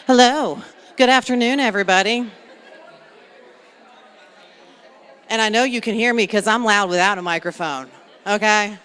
Hello. Good afternoon, everybody. And I know you can hear me because I'm loud without a microphone, okay?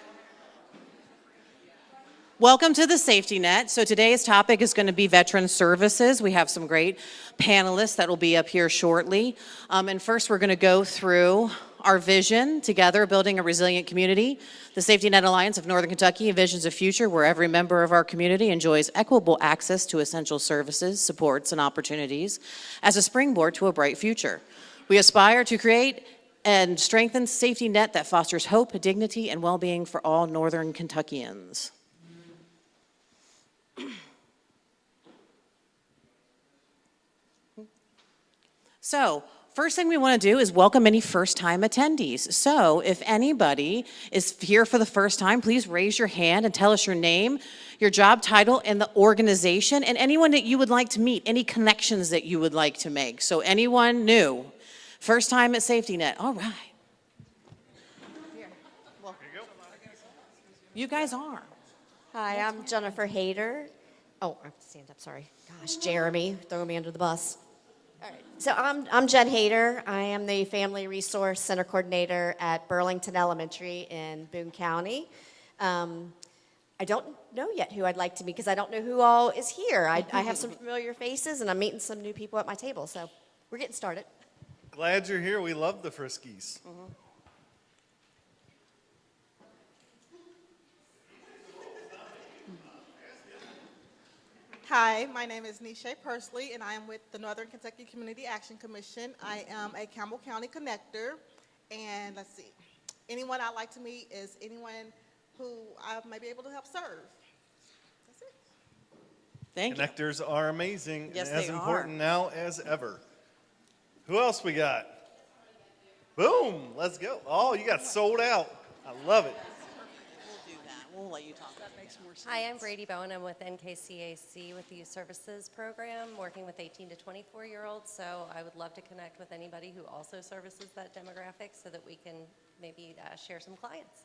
Welcome to the Safety Net. So today's topic is going to be veteran services. We have some great panelists that will be up here shortly. And first we're going to go through our vision together, building a resilient community. The Safety Net Alliance of Northern Kentucky envisions a future where every member of our community enjoys equitable access to essential services, supports, and opportunities as a springboard to a bright future. We aspire to create and strengthen safety net that fosters hope, dignity, and well-being for all Northern Kentuckians. So, first thing we want to do is welcome any first-time attendees. So, if anybody is here for the first time, please raise your hand and tell us your name, your job title, and the organization, and anyone that you would like to meet, any connections that you would like to make. So, anyone new, first time at Safety Net. All right. Here. Well, here you go. You guys are. Hi, I'm Jennifer Hayter. Oh, I have to stand up, sorry. Gosh, Jeremy, throwing me under the bus. All right, so I'm Jen Hayter. I am the Family Resource Center Coordinator at Burlington Elementary in Boone County. I don't know yet who I'd like to meet because I don't know who all is here. I have some familiar faces and I'm meeting some new people at my table, so we're getting started. Glad you're here. We love the Friskies. Mm-hmm. Hi, my name is Nisha Persley, and I am with the Northern Kentucky Community Action Commission. I am a Campbell County connector, and let's see, anyone I'd like to meet is anyone who I may be able to help serve. That's it. Thank you. Connectors are amazing Yes, and as they important are. now as ever. Who else we got? Boom, let's go. Oh, you got sold out. I love it. We'll do that. We'll let you talk. That makes more sense. Hi, I'm Brady Bowen. I'm with NKCAC with the Youth Services Program, working with 18 to 24-year-olds. So I would love to connect with anybody who also services that demographic so that we can maybe share some clients.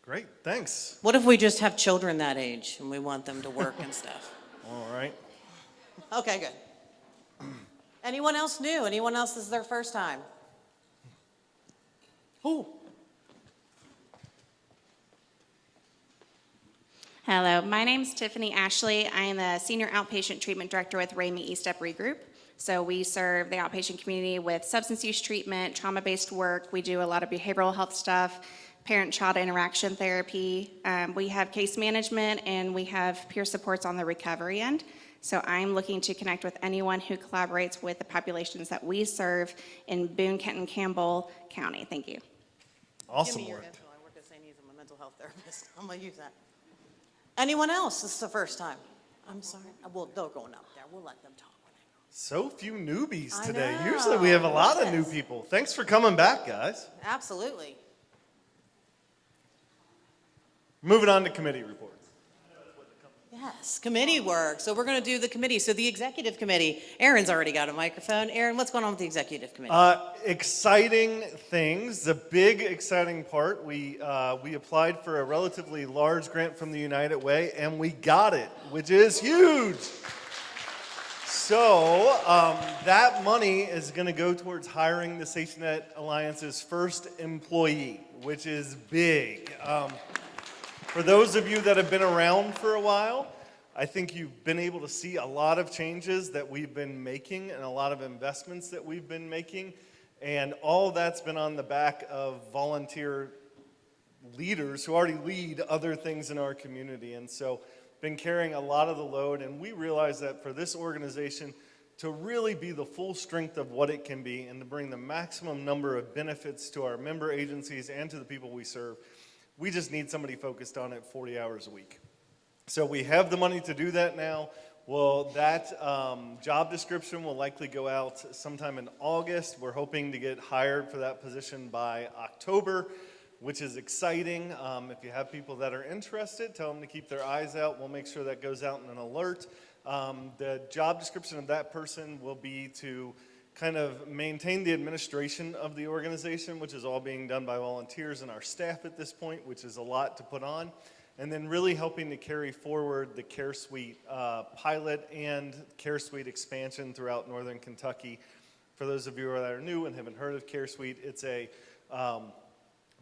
Great, thanks. What if we just have children that age and we want them to work and stuff? All right. Okay, good. Anyone else new? Anyone else this is their first time? Who? Hello, my name is Tiffany Ashley. I am the Senior Outpatient Treatment Director with Ramey East Up Regroup. So we serve the outpatient community with substance use treatment, trauma-based work. We do a lot of behavioral health stuff, parent-child interaction therapy. We have case management, and we have peer supports on the recovery end. So I'm looking to connect with anyone who collaborates with the populations that we serve in Boone, Kenton, Campbell County. Thank you. Awesome Give me your work. info. I work at St. Needs. I'm a mental health therapist. I'm going to use that. Anyone else? This is the first time. I'm sorry. Well, they're going up there. We'll let them talk. So few newbies I today. know. Usually we have a lot of new Yes. people. Thanks for coming back, guys. Absolutely. Moving on to committee reports. Yes, committee work. So we're going to do the committee. So the executive committee, Aaron's already got a microphone. Aaron, what's going on with the executive committee? Exciting things. The big exciting part, we applied for a relatively large grant from the United Way, and we got it, which is huge. So that money is going to go towards hiring the Safety Net Alliance's first employee, which is big. For those of you that have been around for a while, I think you've been able to see a lot of changes that we've been making and a lot of investments that we've been making. And all that's been on the back of volunteer leaders who already lead other things in our community. And so been carrying a lot of the load. And we realize that for this organization to really be the full strength of what it can be and to bring the maximum number of benefits to our member agencies and to the people we serve, we just need somebody focused on it 40 hours a week. So we have the money to do that now. Well, that job description will likely go out sometime in August. We're hoping to get hired for that position by October, which is exciting. If you have people that are interested, tell them to keep their eyes out. We'll make sure that goes out in an alert. The job description of that person will be to kind of maintain the administration of the organization, which is all being done by volunteers and our staff at this point, which is a lot to put on. and then really helping to carry forward the Care Suite pilot and Care Suite expansion throughout Northern Kentucky. For those of you that are new and haven't heard of Care Suite, it's a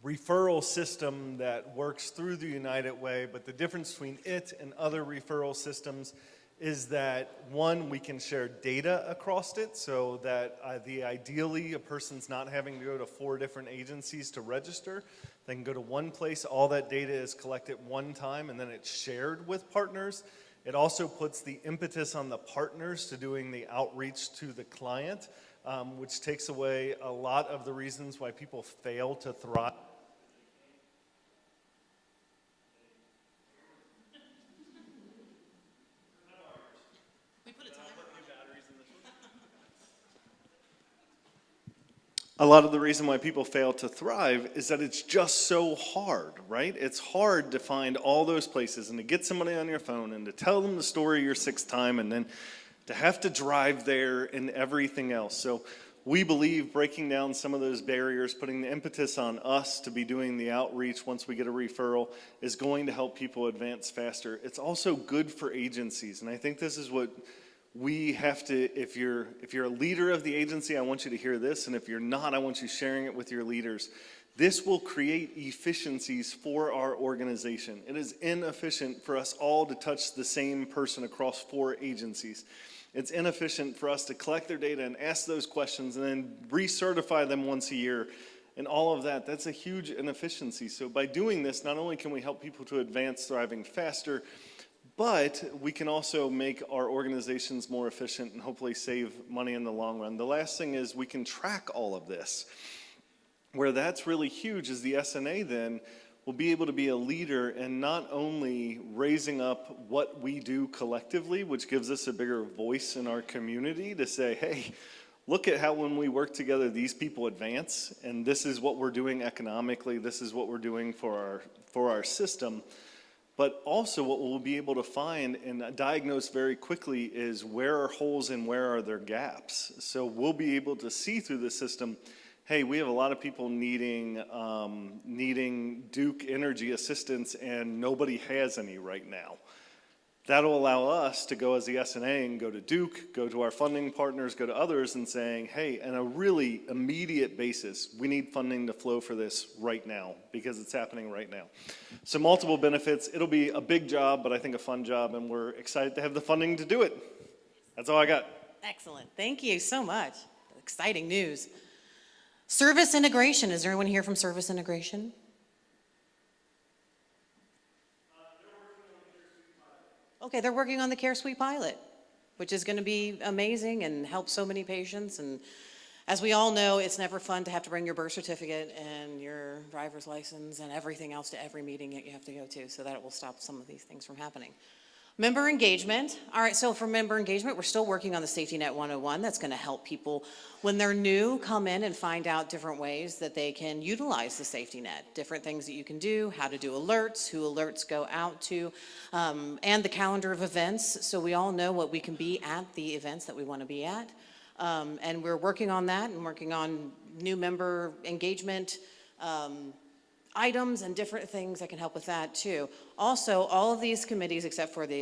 referral system that works through the United Way, but the difference between it and other referral systems is that, one, we can share data across it so that ideally a person's not having to go to 4 different agencies to register. They can go to one place, all that data is collected one time, and then it's shared with partners. It also puts the impetus on the partners to doing the outreach to the client, which takes away a lot of the reasons why people fail to thrive. A lot of the reason why people fail to thrive is that it's just so hard, right? It's hard to find all those places and to get somebody on your phone and to tell them the story your 6th time and then to have to drive there and everything else. So we believe breaking down some of those barriers, putting the impetus on us to be doing the outreach once we get a referral is going to help people advance faster. It's also good for agencies, and I think this is what we have to, if you're a leader of the agency, I want you to hear this, and if you're not, I want you sharing it with your leaders. This will create efficiencies for our organization. It is inefficient for us all to touch the same person across 4 agencies. It's inefficient for us to collect their data and ask those questions and then recertify them once a year and all of that. That's a huge inefficiency. So by doing this, not only can we help people to advance thriving faster, but we can also make our organizations more efficient and hopefully save money in the long run. The last thing is we can track all of this. Where that's really huge is the SNA then will be able to be a leader in not only raising up what we do collectively, which gives us a bigger voice in our community to say, hey, look at how when we work together, these people advance, and this is what we're doing economically, this is what we're doing for our system. But also what we'll be able to find and diagnose very quickly is where are holes and where are there gaps. So we'll be able to see through the system, hey, we have a lot of people needing Duke Energy assistance and nobody has any right now. That'll allow us to go as the SNA and go to Duke, go to our funding partners, go to others and saying, hey, on a really immediate basis, we need funding to flow for this right now because it's happening right now. So multiple benefits. It'll be a big job, but I think a fun job, and we're excited to have the funding to do it. That's all I got. Excellent. Thank you so much. Exciting news. Service integration. Is there anyone here from service integration? Okay, they're working on the Care Suite pilot, which is going to be amazing and help so many patients. And as we all know, it's never fun to have to bring your birth certificate and your driver's license and everything else to every meeting that you have to go to, so that it will stop some of these things from happening. Member engagement. All right, so for member engagement, we're still working on the Safety Net 101. That's going to help people, when they're new, come in and find out different ways that they can utilize the safety net, different things that you can do, how to do alerts, who alerts go out to, and the calendar of events, so we all know what we can be at the events that we want to be at. And we're working on that and working on new member engagement items and different things that can help with that too. Also, all of these committees, except for the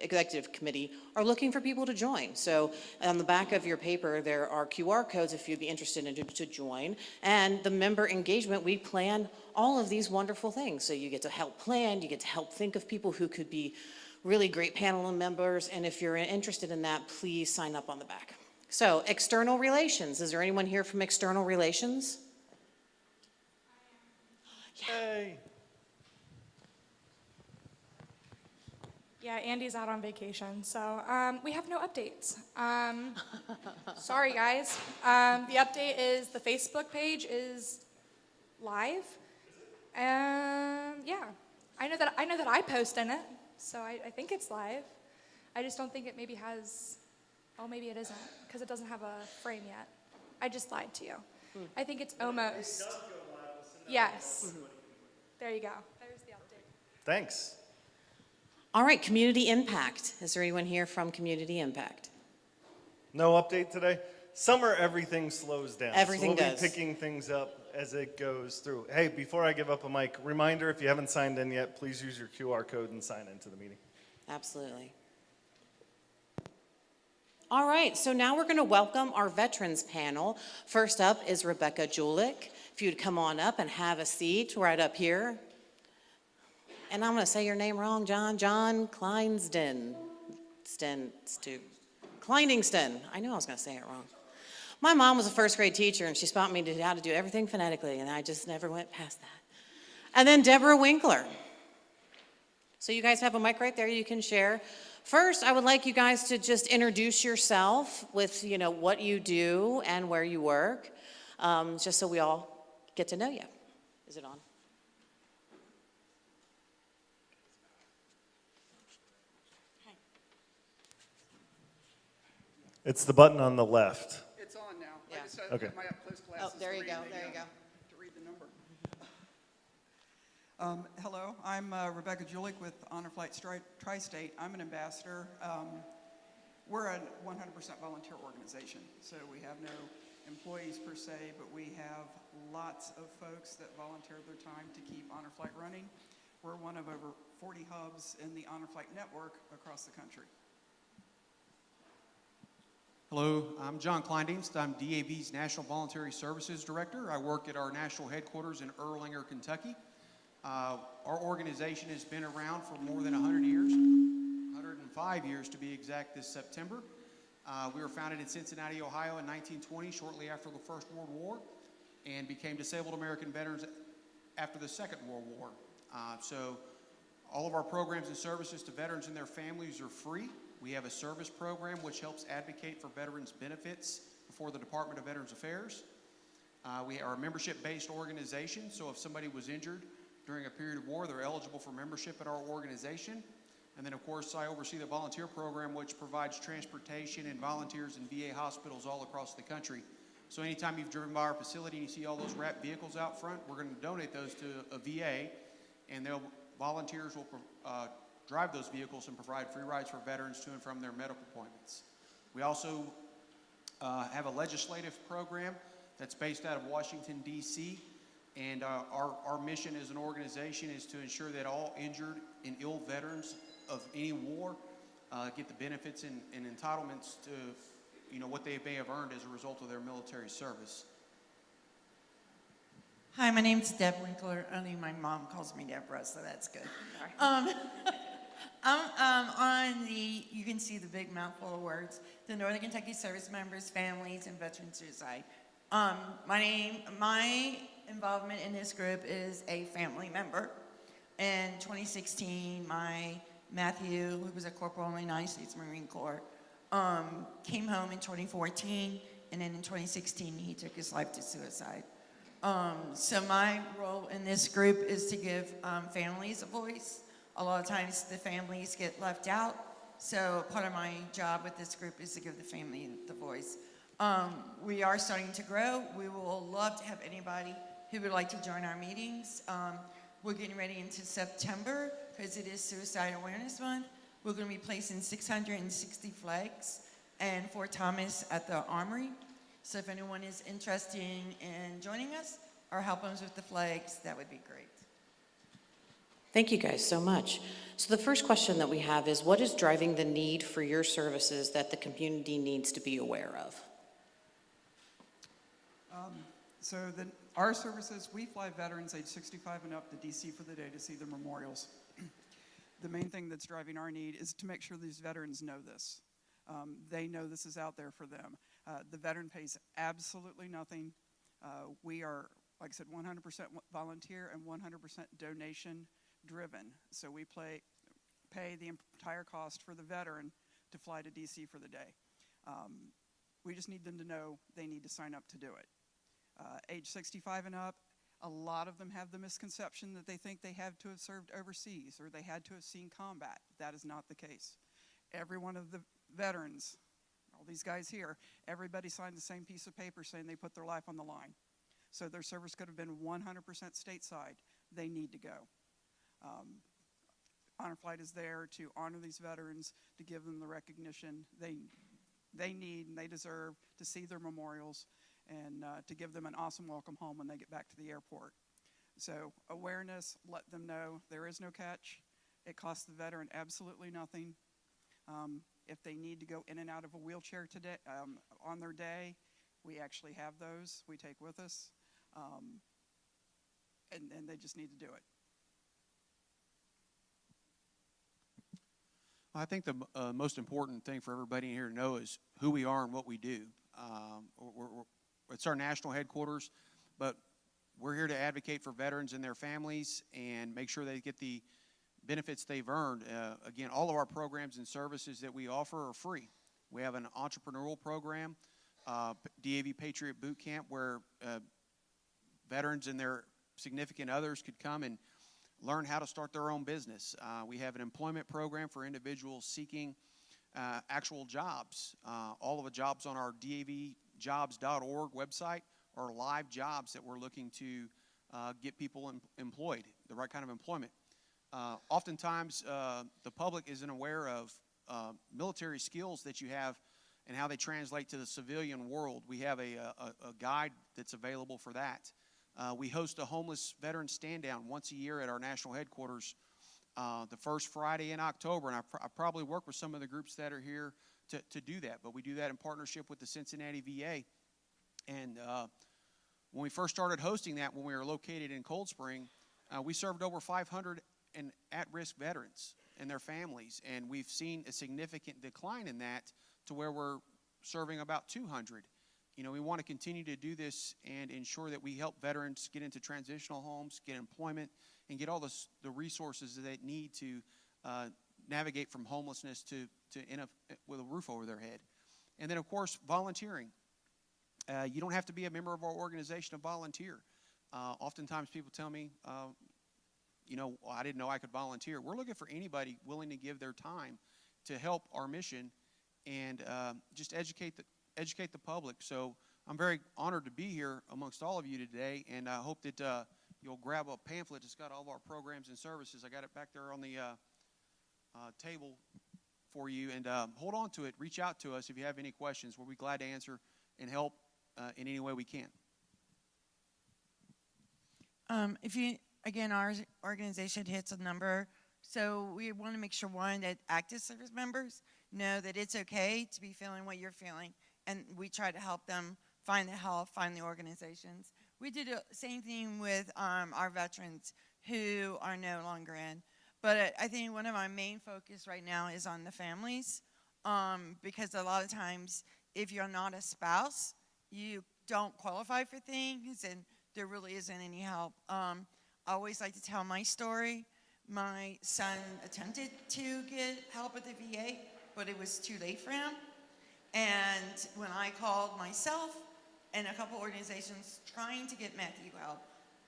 executive committee, are looking for people to join. So on the back of your paper, there are QR codes if you'd be interested in to join. And the member engagement, we plan all of these wonderful things. So you get to help plan, you get to help think of people who could be really great panel members. And if you're interested in that, please sign up on the back. So external relations. Is there anyone here from external relations? Yay. Yeah, Andy's out on vacation, so we have no updates. Sorry, guys. The update is the Facebook page is live. Yeah, I know that I post in it, so I think it's live. I just don't think it maybe has. Oh, maybe it isn't because it doesn't have a frame yet. I just lied to you. I think it's almost. Yes. There you go. There's the update. Thanks. All right, community impact. Is there anyone here from community impact? No update today? summer everything slows down. Everything so we'll does. be picking things up as it goes through. Hey, before I give up a mic, reminder, if you haven't signed in yet, please use your QR code and sign into the meeting. Absolutely. All right, so now we're going to welcome our veterans panel. First up is Rebecca Julich. If you'd come on up and have a seat right up here. And I'm going to say your name wrong, John. John Kleinsden. Kleiningston. I knew I was going to say it wrong. My mom was a first grade teacher, and she taught me how to do everything phonetically, and I just never went past that. And then Deborah Winkler. So you guys have a mic right there you can share. First, I would like you guys to just introduce yourself with, what you do and where you work, just so we all get to know you. Is it on? It's the button on the left. It's on now. Yeah. I just had Okay. my up-close glasses. Oh, there you to go, read there you go. To read the number. Hello, I'm Rebecca Julich with Honor Flight Tri-State. I'm an ambassador. We're a 100% volunteer organization, so we have no employees per se, but we have lots of folks that volunteer their time to keep Honor Flight running. We're one of over 40 hubs in the Honor Flight network across the country. Hello, I'm John Kleindienst. I'm DAV's National Voluntary Services Director. I work at our national headquarters in Erlanger, Kentucky. Our organization has been around for more than 100 years, 105 years to be exact this September. We were founded in Cincinnati, Ohio in 1920, shortly after the First World War, and became disabled American veterans after the Second World War. So all of our programs and services to veterans and their families are free. We have a service program which helps advocate for veterans' benefits before the Department of Veterans Affairs. We are a membership-based organization, so if somebody was injured during a period of war, they're eligible for membership in our organization. And then, of course, I oversee the volunteer program, which provides transportation and volunteers in VA hospitals all across the country. So anytime you've driven by our facility and you see all those wrapped vehicles out front, we're going to donate those to a VA, and volunteers will drive those vehicles and provide free rides for veterans to and from their medical appointments. We also have a legislative program that's based out of Washington, D.C., and our mission as an organization is to ensure that all injured and ill veterans of any war get the benefits and entitlements to what they may have earned as a result of their military service. Hi, my name's Deb Winkler. Only my mom calls me Deborah, so that's good. I'm on you can see the big mouthful of words, the Northern Kentucky Service Members, Families, and Veterans Suicide. My involvement in this group is a family member. In 2016, my Matthew, who was a corporal in the United States Marine Corps, came home in 2014, and then in 2016, he took his life to suicide. So my role in this group is to give families a voice. A lot of times the families get left out, so part of my job with this group is to give the family the voice. We are starting to grow. We will love to have anybody who would like to join our meetings. We're getting ready into September because it is Suicide Awareness Month. We're going to be placing 660 flags and Fort Thomas at the Armory. So if anyone is interested in joining us or helping us with the flags, that would be great. Thank you guys so much. So the first question that we have is, what is driving the need for your services that the community needs to be aware of? Our services, we fly veterans age 65 and up to D.C. for the day to see their memorials. The main thing that's driving our need is to make sure these veterans know this. They know this is out there for them. The veteran pays absolutely nothing. We are, like I said, 100% volunteer and 100% donation driven. So we pay the entire cost for the veteran to fly to DC for the day. We just need them to know they need to sign up to do it. Age 65 and up, a lot of them have the misconception that they think they have to have served overseas or they had to have seen combat. That is not the case. Every one of the veterans, all these guys here, everybody signed the same piece of paper saying they put their life on the line. So their service could have been 100% stateside. They need to go. Honor Flight is there to honor these veterans, to give them the recognition they they need and they deserve to see their memorials and to give them an awesome welcome home when they get back to the airport. So awareness, let them know there is no catch. It costs the veteran absolutely nothing. If they need to go in and out of a wheelchair today, on their day, we actually have those we take with us, and they just need to do it. I think the most important thing for everybody in here to know is who we are and what we do. It's our national headquarters, but we're here to advocate for veterans and their families and make sure they get the benefits they've earned. Again, all of our programs and services that we offer are free. We have an entrepreneurial program, DAV Patriot Boot Camp, where veterans and their significant others could come and learn how to start their own business. We have an employment program for individuals seeking actual jobs. All of the jobs on our davjobs.org website are live jobs that we're looking to get people employed, the right kind of employment. Oftentimes, the public isn't aware of military skills that you have and how they translate to the civilian world. We have a guide that's available for that. We host a homeless veteran stand-down once a year at our national headquarters, the first Friday in October, and I probably work with some of the groups that are here to do that, but we do that in partnership with the Cincinnati VA. And when we first started hosting that, when we were located in Cold Spring, we served over 500 at-risk veterans and their families, and we've seen a significant decline in that to where we're serving about 200. You know, we want to continue to do this and ensure that we help veterans get into transitional homes, get employment, and get all the resources that they need to navigate from homelessness to with a roof over their head. And then, of course, volunteering. You don't have to be a member of our organization to volunteer. Oftentimes people tell me, you know, well, I didn't know I could volunteer. We're looking for anybody willing to give their time to help our mission and just educate the public. So I'm very honored to be here amongst all of you today, and I hope that you'll grab a pamphlet that's got all of our programs and services. I got it back there on the table for you, and hold on to it. Reach out to us if you have any questions. We'll be glad to answer and help in any way we can. Again, our organization hits a number, so we want to make sure, one, that active service members know that it's okay to be feeling what you're feeling, and we try to help them find the help, find the organizations. We do the same thing with our veterans who are no longer in, but I think one of my main focus right now is on the families, because a lot of times if you're not a spouse, you don't qualify for things, and there really isn't any help. I always like to tell my story. My son attempted to get help at the VA, but it was too late for him. And when I called myself and a couple organizations trying to get Matthew help,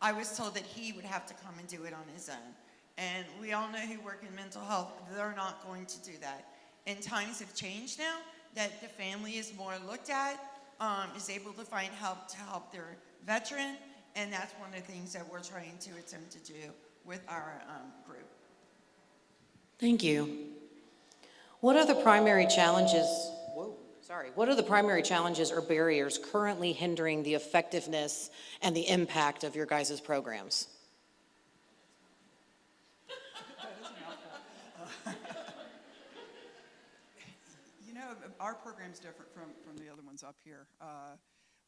I was told that he would have to come and do it on his own. And we all know who work in mental health, they're not going to do that. And times have changed now that the family is more looked at, is able to find help to help their veteran. And that's one of the things that we're trying to attempt to do with our group. Thank you. What are the primary challenges? What are the primary challenges or barriers currently hindering the effectiveness and the impact of your guys' programs? You know, our program's different from the other ones up here.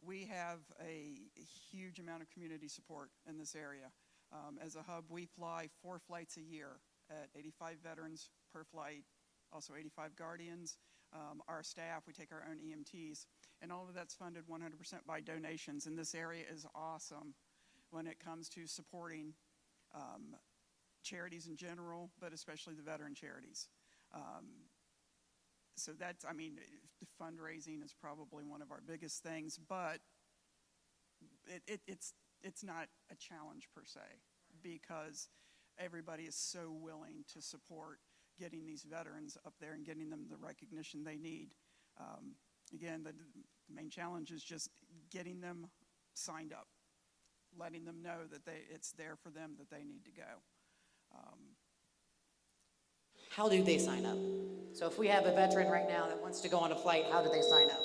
We have a huge amount of community support in this area. As a hub, we fly 4 flights a year at 85 veterans per flight, also 85 guardians. Our staff, we take our own EMTs, and all of that's funded 100% by donations. And this area is awesome when it comes to supporting charities in general, but especially the veteran charities. So that's, I mean, the fundraising is probably one of our biggest things, but it's not a challenge per se, because everybody is so willing to support getting these veterans up there and getting them the recognition they need. Again, the main challenge is just getting them signed up, letting them know that it's there for them, that they need to go. how do they sign up? So if we have a veteran right now that wants to go on a flight, how do they sign up?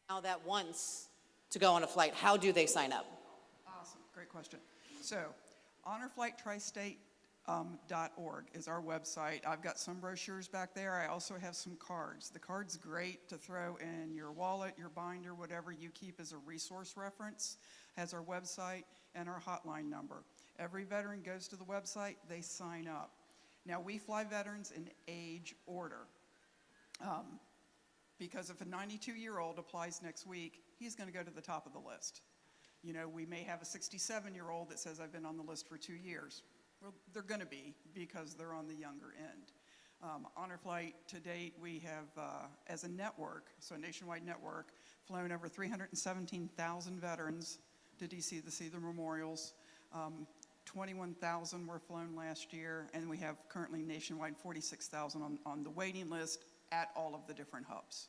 Now that wants to go on a flight, how do they sign up? Awesome, great question. So, honorflighttristate.org is our website. I've got some brochures back there. I also have some cards. The card's great to throw in your wallet, your binder, whatever you keep as a resource reference. Has our website and our hotline number. Every veteran goes to the website, they sign up. Now, we fly veterans in age order. Because if a 92-year-old applies next week, he's going to go to the top of the list. You know, we may have a 67-year-old that says, I've been on the list for 2 years. Well, they're going to be because they're on the younger end. Honor Flight, to date, we have, as a network, so a nationwide network, flown over 317,000 veterans to D.C. to see the memorials. 21,000 were flown last year, and we have currently nationwide 46,000 on the waiting list at all of the different hubs.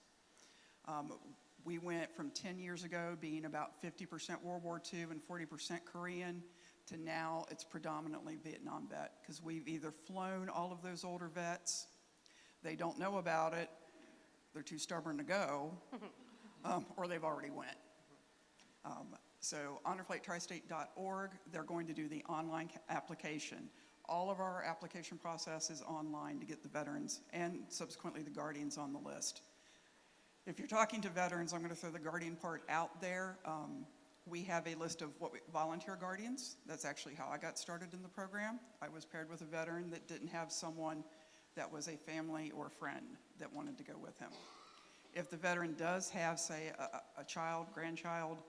We went from 10 years ago being about 50% World War II and 40% Korean to now it's predominantly Vietnam vet, because we've either flown all of those older vets, they don't know about it, they're too stubborn to go, or they've already went. So honorflighttristate.org, they're going to do the online application. All of our application process is online to get the veterans and subsequently the guardians on the list. If you're talking to veterans, I'm going to throw the guardian part out there. We have a list of volunteer guardians. That's actually how I got started in the program. I was paired with a veteran that didn't have someone that was a family or friend that wanted to go with him. If the veteran does have, say, a child, grandchild,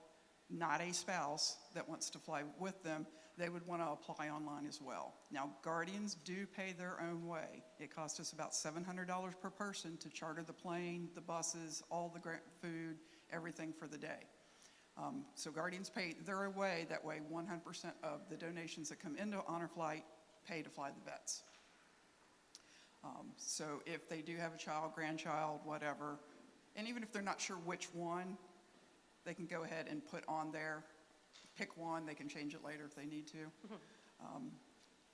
not a spouse that wants to fly with them, they would want to apply online as well. Now, guardians do pay their own way. It costs us about $700 per person to charter the plane, the buses, all the food, everything for the day. So guardians pay their own way. That way, 100% of the donations that come into Honor Flight pay to fly the vets. So if they do have a child, grandchild, whatever, and even if they're not sure which one, they can go ahead and put on there, pick one, they can change it later if they need to.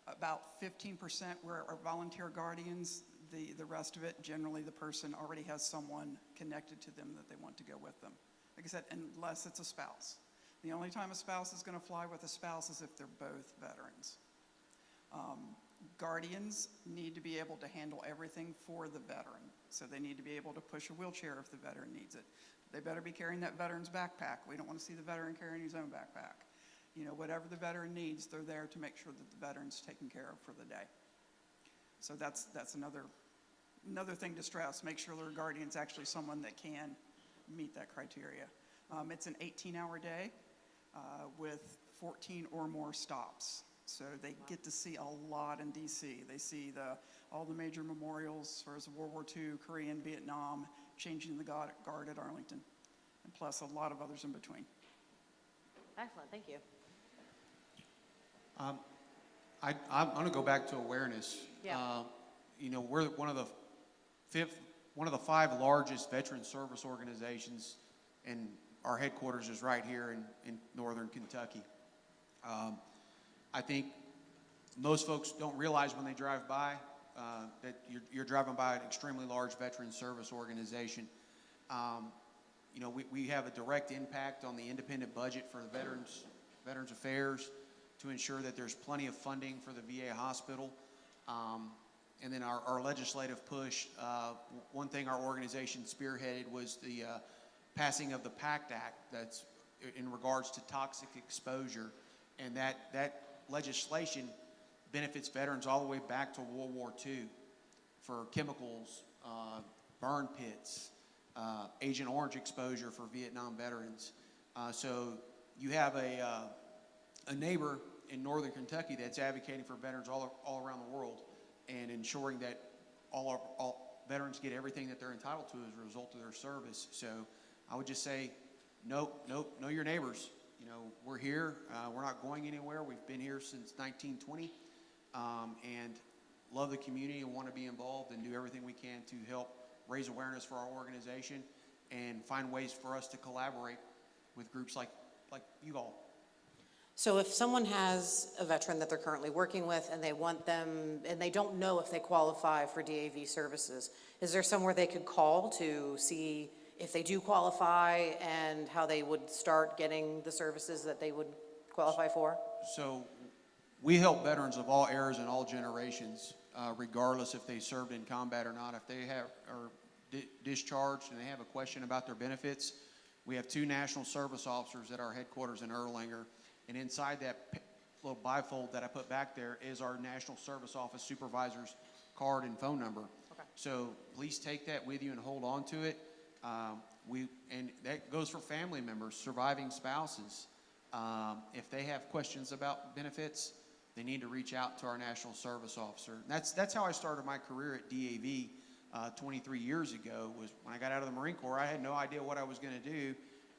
About 15% were our volunteer guardians. The rest of it, generally the person already has someone connected to them that they want to go with them. Like I said, unless it's a spouse. The only time a spouse is going to fly with a spouse is if they're both veterans. Guardians need to be able to handle everything for the veteran. So they need to be able to push a wheelchair if the veteran needs it. They better be carrying that veteran's backpack. We don't want to see the veteran carrying his own backpack. You know, whatever the veteran needs, they're there to make sure that the veteran's taken care of for the day. So that's another thing to stress. Make sure their guardian's actually someone that can meet that criteria. It's an 18-hour day with 14 or more stops. So they get to see a lot in D.C. They see all the major memorials as far as World War II, Korean, Vietnam, changing the guard at Arlington, and plus a lot of others in between. Excellent, thank you. I'm going to go back to awareness. Yeah. You know, we're one of the 5 largest veteran service organizations, and our headquarters is right here in northern Kentucky. I think most folks don't realize when they drive by that you're driving by an extremely large veteran service organization. You know, we have a direct impact on the independent budget for the Veterans Affairs to ensure that there's plenty of funding for the VA hospital. And then our legislative push, one thing our organization spearheaded was the passing of the PACT Act that's in regards to toxic exposure. And that legislation benefits veterans all the way back to World War II for chemicals, burn pits, Agent Orange exposure for Vietnam veterans. So you have a neighbor in northern Kentucky that's advocating for veterans all around the world and ensuring that all veterans get everything that they're entitled to as a result of their service. So I would just say, know your neighbors. You know, we're here. We're not going anywhere. We've been here since 1920, and love the community and want to be involved and do everything we can to help raise awareness for our organization and find ways for us to collaborate with groups like you all. So if someone has a veteran that they're currently working with and they want them, and they don't know if they qualify for DAV services, is there somewhere they could call to see if they do qualify and how they would start getting the services that they would qualify for? So we help veterans of all eras and all generations, regardless if they served in combat or not. If they are discharged and they have a question about their benefits, we have 2 national service officers at our headquarters in Erlanger. And inside that little bifold that I put back there is our National Service Office Supervisor's card and phone number. Okay. So please take that with you and hold on to it. And that goes for family members, surviving spouses. If they have questions about benefits, they need to reach out to our National Service Officer. And that's how I started my career at DAV 23 years ago. Was when I got out of the Marine Corps, I had no idea what I was going to do.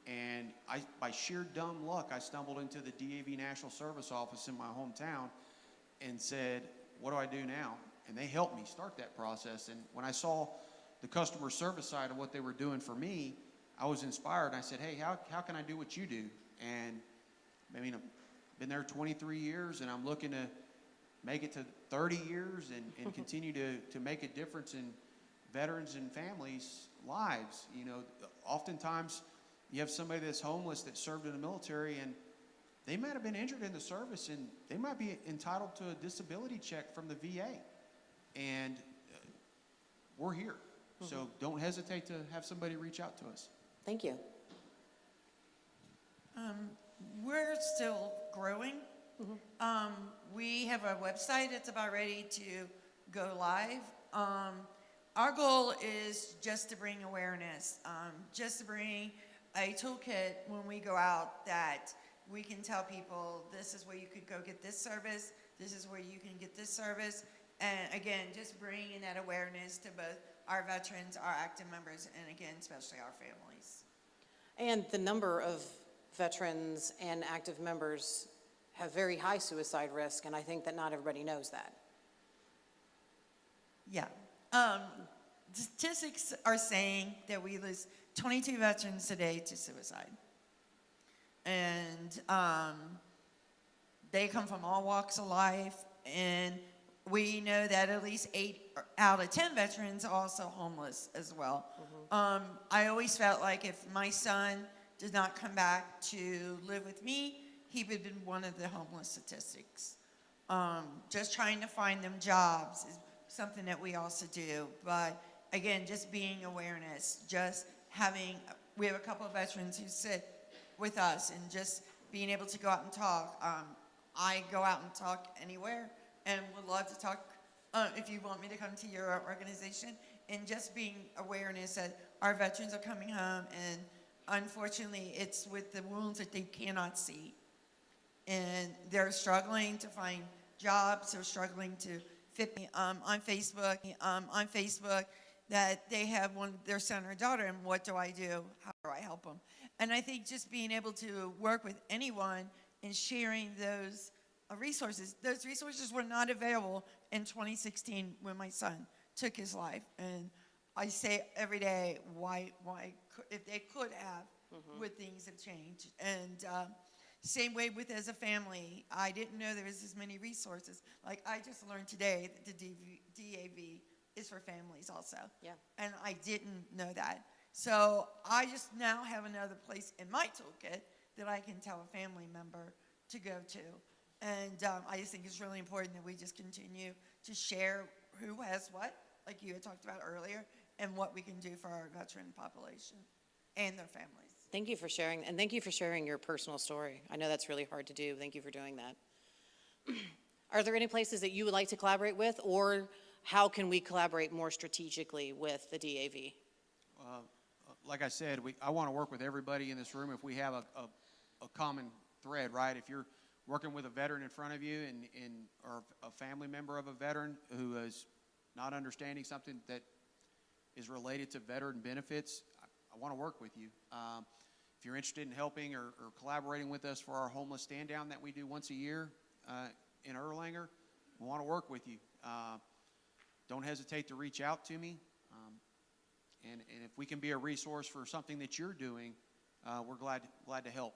And by sheer dumb luck, I stumbled into the DAV National Service Office in my hometown and said, what do I do now? And they helped me start that process. And when I saw the customer service side of what they were doing for me, I was inspired. I said, hey, how can I do what you do? And I mean, I've been there 23 years, and I'm looking to make it to 30 years and continue to make a difference in veterans and families' lives. You know, oftentimes, you have somebody that's homeless that served in the military, and they might have been injured in the service, and they might be entitled to a disability check from the VA. And we're here. So don't hesitate to have somebody reach out to us. Thank you. We're still growing. We have a website that's about ready to go live. Our goal is just to bring awareness, just to bring a toolkit when we go out that we can tell people this is where you could go get this service, this is where you can get this service, and again, just bringing that awareness to both our veterans, our active members, and again, especially our families. And the number of veterans and active members have very high suicide risk, and I think that not everybody knows that. Yeah. Statistics are saying that we lose 22 veterans a day to suicide. And they come from all walks of life, and we know that at least 8 out of 10 veterans are also homeless as well. I always felt like if my son did not come back to live with me, he would have been one of the homeless statistics. Just trying to find them jobs is something that we also do. But again, just being awareness, just having, we have a couple of veterans who sit with us and just being able to go out and talk. I go out and talk anywhere and would love to talk if you want me to come to your organization, and just being awareness that our veterans are coming home, and unfortunately it's with the wounds that they cannot see. And they're struggling to find jobs, they're struggling to fit me on Facebook that they have their son or daughter, and what do I do? How do I help them? And I think just being able to work with anyone and sharing those resources were not available in 2016 when my son took his life. And I say every day, why if they could have, would things have changed? And same way with as a family, I didn't know there was as many resources. Like I just learned today that the DAV is for families also. Yeah. And I didn't know that. So I just now have another place in my toolkit that I can tell a family member to go to. And I just think it's really important that we just continue to share who has what, like you had talked about earlier, and what we can do for our veteran population and their families. Thank you for sharing, and thank you for sharing your personal story. I know that's really hard to do. Thank you for doing that. Are there any places that you would like to collaborate with, or how can we collaborate more strategically with the DAV? Like I said, I want to work with everybody in this room if we have a common thread, right? If you're working with a veteran in front of you or a family member of a veteran who is not understanding something that is related to veteran benefits, I want to work with you. If you're interested in helping or collaborating with us for our homeless stand down that we do once a year in Erlanger, we want to work with you. Don't hesitate to reach out to me. And if we can be a resource for something that you're doing, we're glad to help.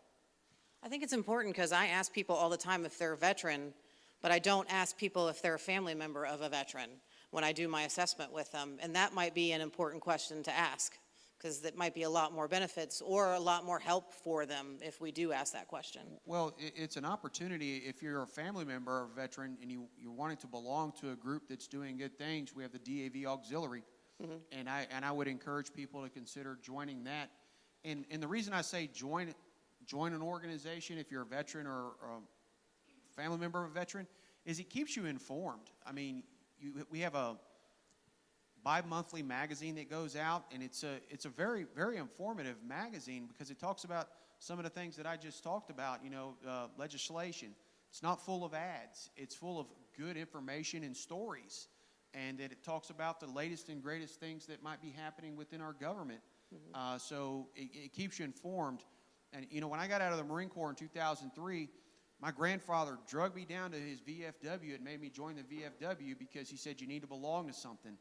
I think it's important because I ask people all the time if they're a veteran, but I don't ask people if they're a family member of a veteran when I do my assessment with them. And that might be an important question to ask, because that might be a lot more benefits or a lot more help for them if we do ask that question. Well, it's an opportunity if you're a family member or a veteran and you're wanting to belong to a group that's doing good things. We have the DAV Auxiliary, and I would encourage people to consider joining that. And the reason I say join an organization if you're a veteran or a family member of a veteran is it keeps you informed. I mean, we have a bi-monthly magazine that goes out, and it's a very, very informative magazine because it talks about some of the things that I just talked about, legislation. It's not full of ads. It's full of good information and stories, and that it talks about the latest and greatest things that might be happening within our government. So it keeps you informed. And, when I got out of the Marine Corps in 2003, my grandfather drugged me down to his VFW and made me join the VFW because he said you need to belong to something.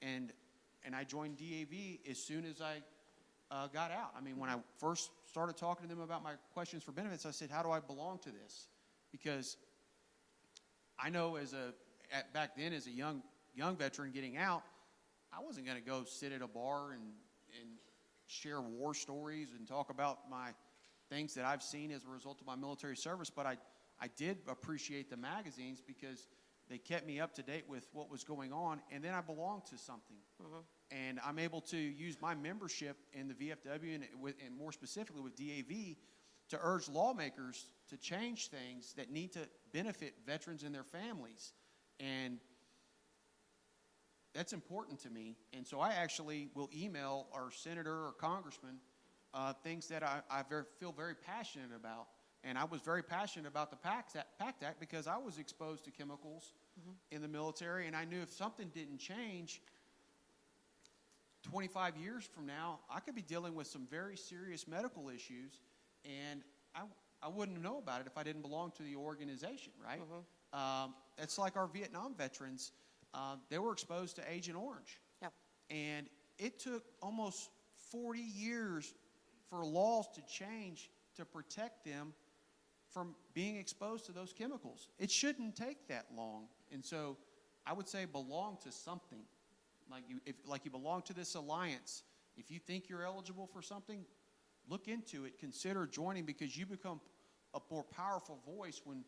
And I joined DAV as soon as I got out. I mean, when I first started talking to them about my questions for benefits, I said, how do I belong to this? Because I know back then as a young veteran getting out, I wasn't going to go sit at a bar and share war stories and talk about my things that I've seen as a result of my military service. But I did appreciate the magazines because they kept me up to date with what was going on, and then I belonged to something. And I'm able to use my membership in the VFW and more specifically with DAV to urge lawmakers to change things that need to benefit veterans and their families. And that's important to me. And so I actually will email our senator or congressman things that I feel very passionate about. And I was very passionate about the PACT Act because I was exposed to chemicals in the military, and I knew if something didn't change 25 years from now, I could be dealing with some very serious medical issues, and I wouldn't know about it if I didn't belong to the organization, right? It's like our Vietnam veterans. They were exposed to Agent Orange. Yep. And it took almost 40 years for laws to change to protect them from being exposed to those chemicals. It shouldn't take that long. And so I would say belong to something. Like you belong to this alliance. If you think you're eligible for something, look into it. Consider joining because you become a more powerful voice when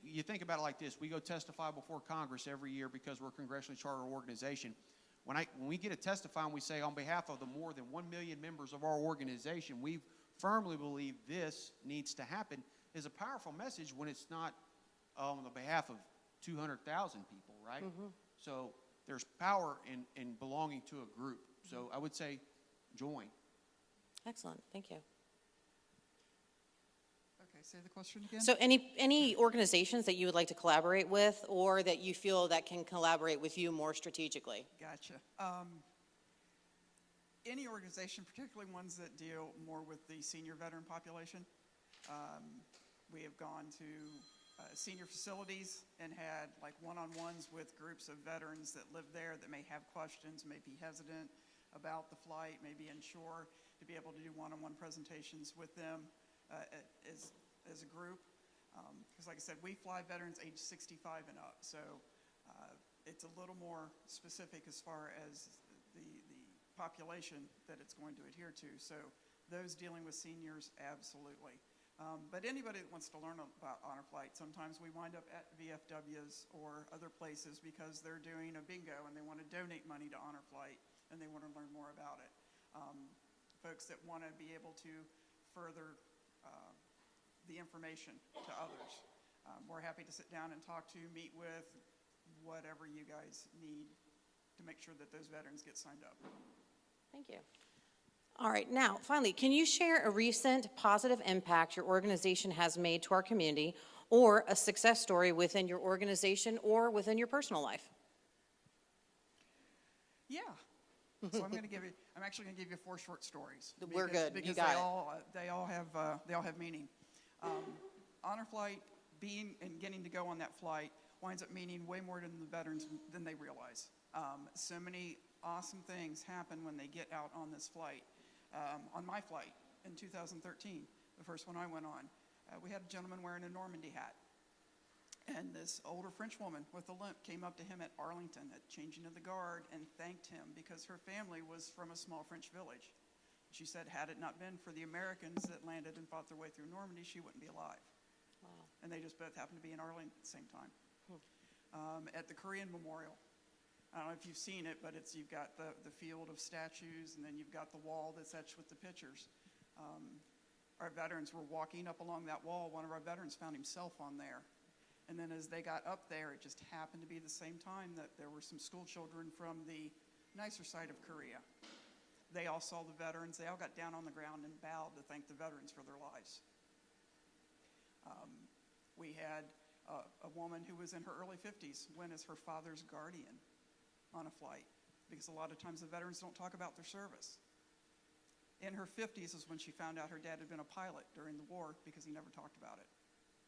you think about it like this. We go testify before Congress every year because we're a congressionally chartered organization. When we get to testify and we say on behalf of the more than 1 million members of our organization, we firmly believe this needs to happen, is a powerful message when it's not on the behalf of 200,000 people, right? So there's power in belonging to a group. So I would say join. Excellent, thank you. Okay, say the question again. So any organizations that you would like to collaborate with or that you feel that can collaborate with you more strategically? Gotcha. Any organization, particularly ones that deal more with the senior veteran population. We have gone to senior facilities and had like one-on-ones with groups of veterans that live there that may have questions, may be hesitant about the flight, may be unsure, to be able to do one-on-one presentations with them as a group. Because like I said, we fly veterans age 65 and up, so it's a little more specific as far as the population that it's going to adhere to. So those dealing with seniors, absolutely. But anybody that wants to learn about Honor Flight, sometimes we wind up at VFWs or other places because they're doing a bingo and they want to donate money to Honor Flight and they want to learn more about it. Folks that want to be able to further the information to others. We're happy to sit down and talk to, meet with, whatever you guys need to make sure that those veterans get signed up. Thank you. All right, now, finally, can you share a recent positive impact your organization has made to our community or a success story within your organization or within your personal life? Yeah. So I'm actually going to give you 4 short stories. We're good. Because you got they all have meaning. Honor Flight, being and getting to go on that flight winds up meaning way more to the veterans than they realize. So many awesome things happen when they get out on this flight. On my flight in 2013, the first one I went on, We had a gentleman wearing a Normandy hat. And this older French woman with a limp came up to him at Arlington at changing of the guard and thanked him because her family was from a small French village. She said, had it not been for the Americans that landed and fought their way through Normandy, she wouldn't be alive. Wow. And they just both happened to be in Arlington at the same time. At the Korean Memorial, I don't know if you've seen it, but you've got the field of statues, and then you've got the wall that's etched with the pictures. Our veterans were walking up along that wall. One of our veterans found himself on there. And then as they got up there, it just happened to be the same time that there were some school children from the nicer side of Korea. They all saw the veterans. They all got down on the ground and bowed to thank the veterans for their lives. We had a woman who was in her early 50s went as her father's guardian on a flight, because a lot of times the veterans don't talk about their service. In her 50s is when she found out her dad had been a pilot during the war, because he never talked about it.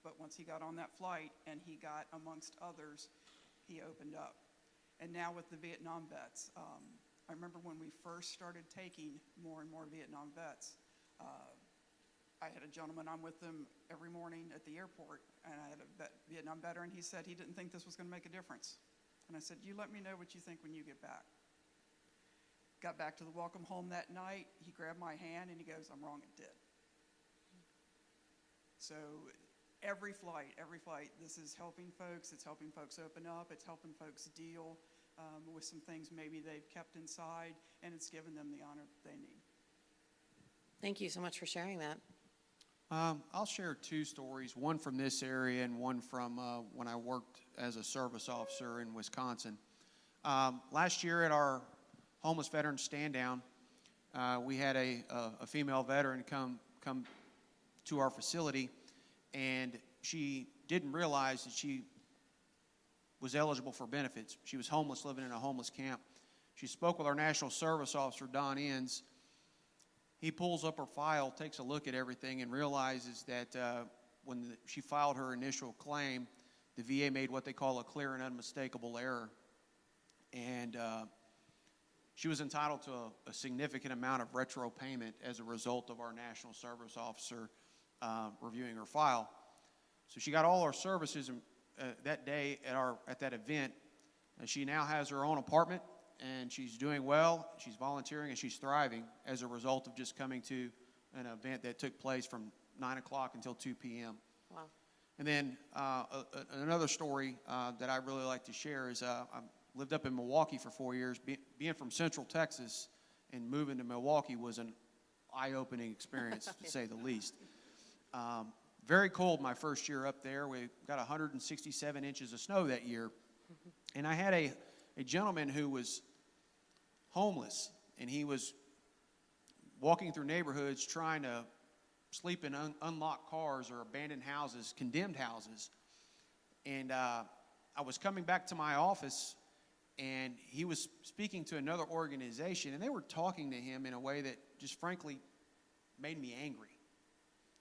But once he got on that flight and he got amongst others, he opened up. And now with the Vietnam vets, I remember when we first started taking more and more Vietnam vets, I had a gentleman, I'm with them every morning at the airport, and I had a Vietnam veteran. He said he didn't think this was going to make a difference. And I said, you let me know what you think when you get back. Got back to the welcome home that night. He grabbed my hand and he goes, I'm wrong, it did. So every flight, this is helping folks. It's helping folks open up. It's helping folks deal with some things maybe they've kept inside, and it's given them the honor that they need. Thank you so much for sharing that. I'll share two stories, one from this area and one from when I worked as a service officer in Wisconsin. Last year at our homeless veteran stand down, we had a female veteran come to our facility, and she didn't realize that she was eligible for benefits. She was homeless, living in a homeless camp. She spoke with our National Service Officer, Don Inns. He pulls up her file, takes a look at everything, and realizes that when she filed her initial claim, the VA made what they call a clear and unmistakable error. And she was entitled to a significant amount of retro payment as a result of our National Service Officer reviewing her file. So she got all our services that day at that event. She now has her own apartment, and she's doing well. She's volunteering, and she's thriving as a result of just coming to an event that took place from 9 o'clock until 2 p.m. Wow. And then another story that I really like to share is I lived up in Milwaukee for 4 years. Being from Central Texas and moving to Milwaukee was an eye-opening experience, to say the least. Very cold my first year up there. We got 167 inches of snow that year. And I had a gentleman who was homeless, and he was walking through neighborhoods trying to sleep in unlocked cars or abandoned houses, condemned houses. And I was coming back to my office, and he was speaking to another organization, and they were talking to him in a way that just frankly made me angry.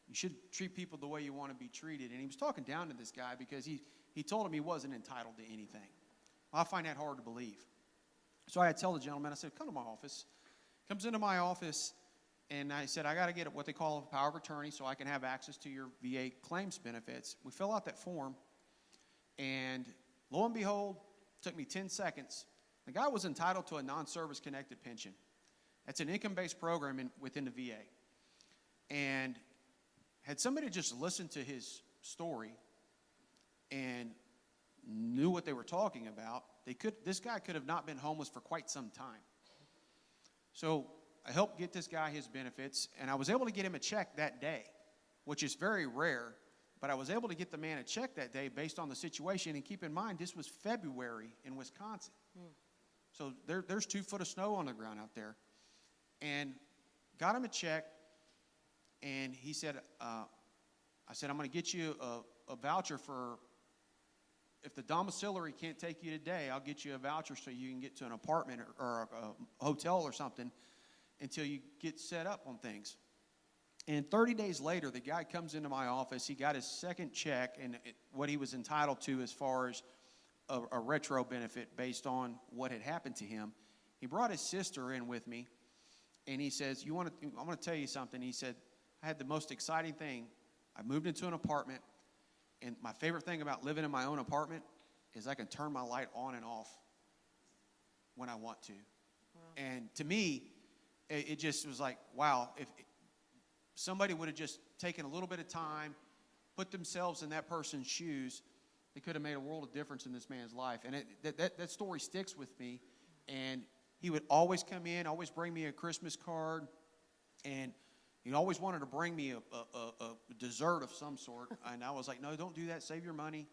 You should treat people the way you want to be treated. And he was talking down to this guy because he told him he wasn't entitled to anything. Well, I find that hard to believe. So I had to tell the gentleman, I said, come to my office. Comes into my office, and I said, I got to get what they call a power of attorney so I can have access to your VA claims benefits. We fill out that form, and lo and behold, it took me 10 seconds. The guy was entitled to a non-service connected pension. That's an income-based program within the VA. And had somebody just listened to his story and knew what they were talking about, this guy could have not been homeless for quite some time. So I helped get this guy his benefits, and I was able to get him a check that day, which is very rare, but I was able to get the man a check that day based on the situation. And keep in mind, this was February in Wisconsin. So there's 2 foot of snow on the ground out there. And got him a check, and he said, I said, I'm going to get you a voucher for, if the domiciliary can't take you today, I'll get you a voucher so you can get to an apartment or a hotel or something until you get set up on things. And 30 days later, the guy comes into my office. He got his second check and what he was entitled to as far as a retro benefit based on what had happened to him. He brought his sister in with me, and he says, I'm going to tell you something. He said, I had the most exciting thing. I moved into an apartment, and my favorite thing about living in my own apartment is I can turn my light on and off when I want to. Wow. And to me, it just was like, wow, if somebody would have just taken a little bit of time, put themselves in that person's shoes, they could have made a world of difference in this man's life. And that story sticks with me. And he would always come in, always bring me a Christmas card, and he always wanted to bring me a dessert of some sort. And I was like, no, don't do that. Save your money.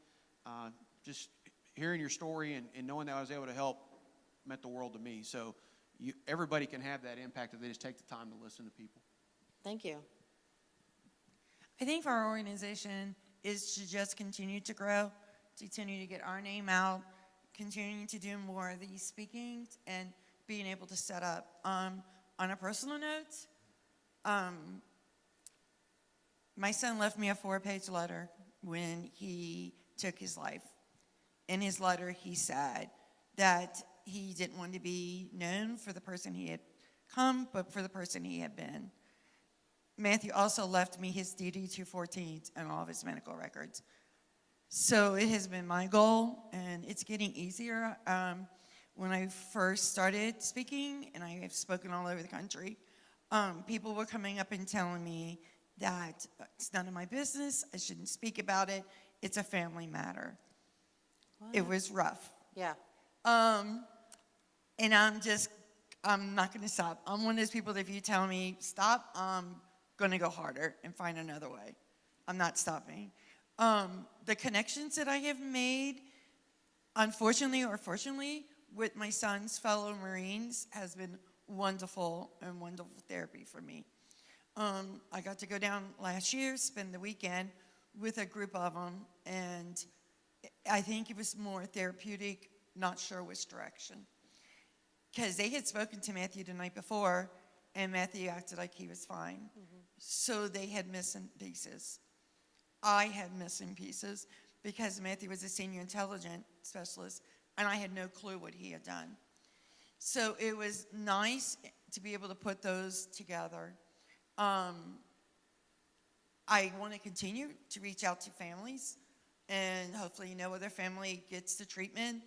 Just hearing your story and knowing that I was able to help meant the world to me. So everybody can have that impact if they just take the time to listen to people. Thank you. I think for our organization is to just continue to grow, to continue to get our name out, continuing to do more of these speakings, and being able to set up. On a personal note, my son left me a 4-page letter when he took his life. In his letter, he said that he didn't want to be known for the person he had come, but for the person he had been. Matthew also left me his DD-214s and all of his medical records. So it has been my goal, and it's getting easier. When I first started speaking, and I have spoken all over the country, people were coming up and telling me that it's none of my business, I shouldn't speak about it, it's a family matter. Wow. It was rough. Yeah. And I'm not gonna stop. I'm one of those people that if you tell me stop, I'm gonna go harder and find another way. I'm not stopping. The connections that I have made, unfortunately or fortunately, with my son's fellow Marines has been wonderful and wonderful therapy for me. I got to go down last year, spend the weekend with a group of them, and I think it was more therapeutic, not sure which direction. Because they had spoken to Matthew the night before, and Matthew acted like he was fine. Mm-hmm. So they had missing pieces. I had missing pieces because Matthew was a senior intelligence specialist, and I had no clue what he had done. So it was nice to be able to put those together. I want to continue to reach out to families, and hopefully no other family gets the treatment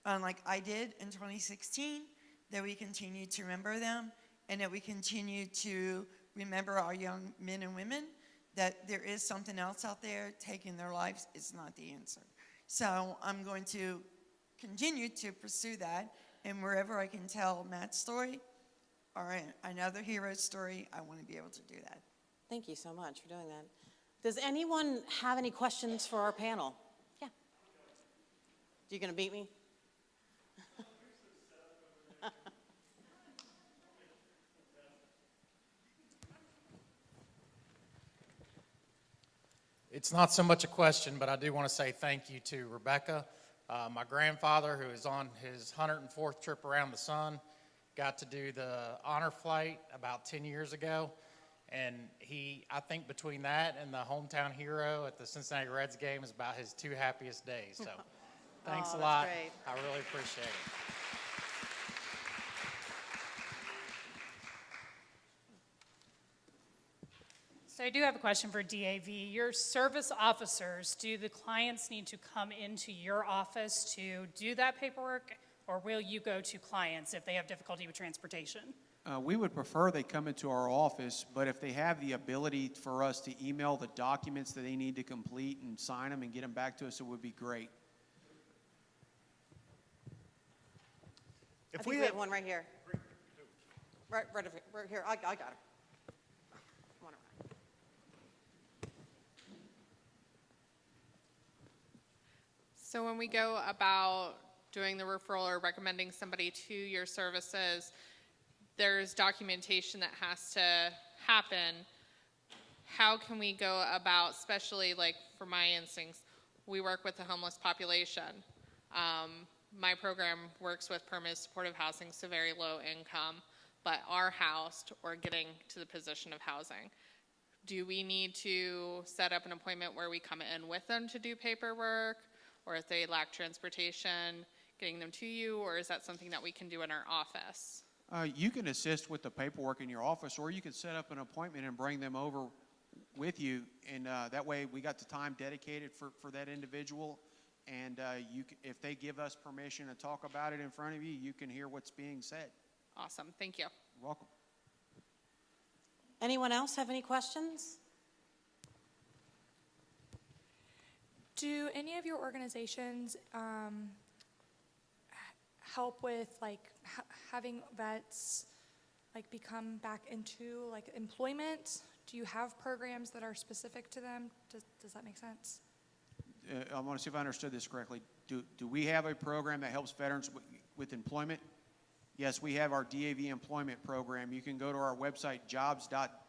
like I did in 2016, that we continue to remember them, and that we continue to remember our young men and women, that there is something else out there. Taking their lives is not the answer. So I'm going to continue to pursue that, and wherever I can tell Matt's story or another hero's story, I want to be able to do that. Thank you so much for doing that. Does anyone have any questions for our panel? Yeah. You gonna beat me? It's not so much a question, but I do want to say thank you to Rebecca. My grandfather, who is on his 104th trip around the sun, got to do the honor flight about 10 years ago. And I think between that and the hometown hero at the Cincinnati Reds game is about his 2 happiest days. So thanks a lot. Great. I really appreciate it. So I do have a question for DAV. Your service officers, do the clients need to come into your office to do that paperwork, or will you go to clients if they have difficulty with transportation? We would prefer they come into our office, but if they have the ability for us to email the documents that they need to complete and sign them and get them back to us, it would be great. I think we have one right here. Right here. I got her. So when we go about doing the referral or recommending somebody to your services, there's documentation that has to happen. How can we go about, especially like for my instincts, we work with the homeless population. My program works with permanent supportive housing, so very low income, but are housed or getting to the position of housing. Do we need to set up an appointment where we come in with them to do paperwork? Or if they lack transportation, getting them to you, or is that something that we can do in our office? You can assist with the paperwork in your office, or you can set up an appointment and bring them over with you, and that way we got the time dedicated for that individual. And if they give us permission to talk about it in front of you, you can hear what's being said. Awesome. Thank you. You're welcome. Anyone else have any questions? Do any of your organizations help with like having vets like become back into like employment? Do you have programs that are specific to them? Does that make sense? I want to see if I understood this correctly. Do we have a program that helps veterans with employment? Yes, we have our DAV employment program. You can go to our website, jobs.dav.org,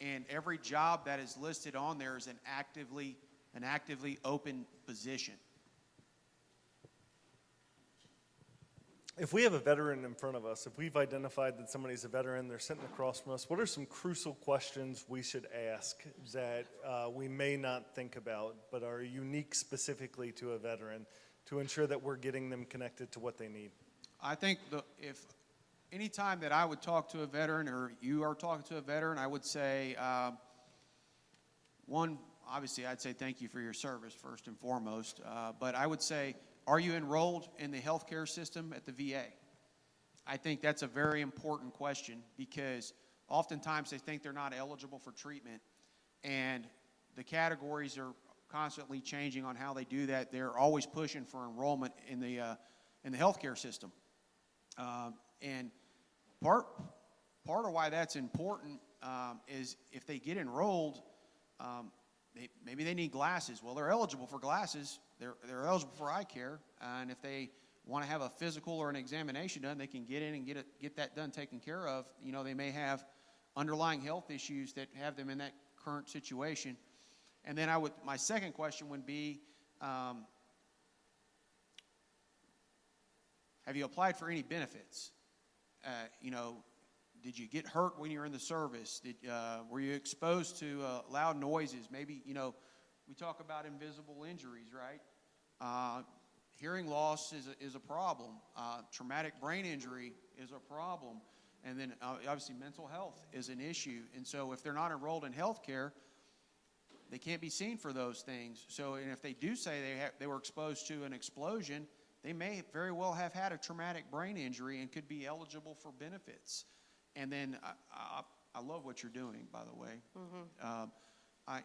and every job that is listed on there is an actively open position. If we have a veteran in front of us, if we've identified that somebody's a veteran, they're sitting across from us, what are some crucial questions we should ask that we may not think about but are unique specifically to a veteran to ensure that we're getting them connected to what they need? I think if any time that I would talk to a veteran or you are talking to a veteran, I would say, one, obviously I'd say thank you for your service first and foremost, but I would say, are you enrolled in the healthcare system at the VA? I think that's a very important question because oftentimes they think they're not eligible for treatment, and the categories are constantly changing on how they do that. They're always pushing for enrollment in the healthcare system, and part of why that's important is if they get enrolled, maybe they need glasses. Well, they're eligible for glasses. They're eligible for eye care, and if they want to have a physical or an examination done, they can get in and get that done, taken care of. You know, they may have underlying health issues that have them in that current situation. And then my second question would be, have you applied for any benefits? You know, did you get hurt when you were in the service? Were you exposed to loud noises? Maybe, you know, we talk about invisible injuries, right? Hearing loss is a problem. Traumatic brain injury is a problem. And then obviously mental health is an issue. And so if they're not enrolled in health care, they can't be seen for those things. So, and if they do say they were exposed to an explosion, they may very well have had a traumatic brain injury and could be eligible for benefits. And then I love what you're doing, by the way. Mm-hmm.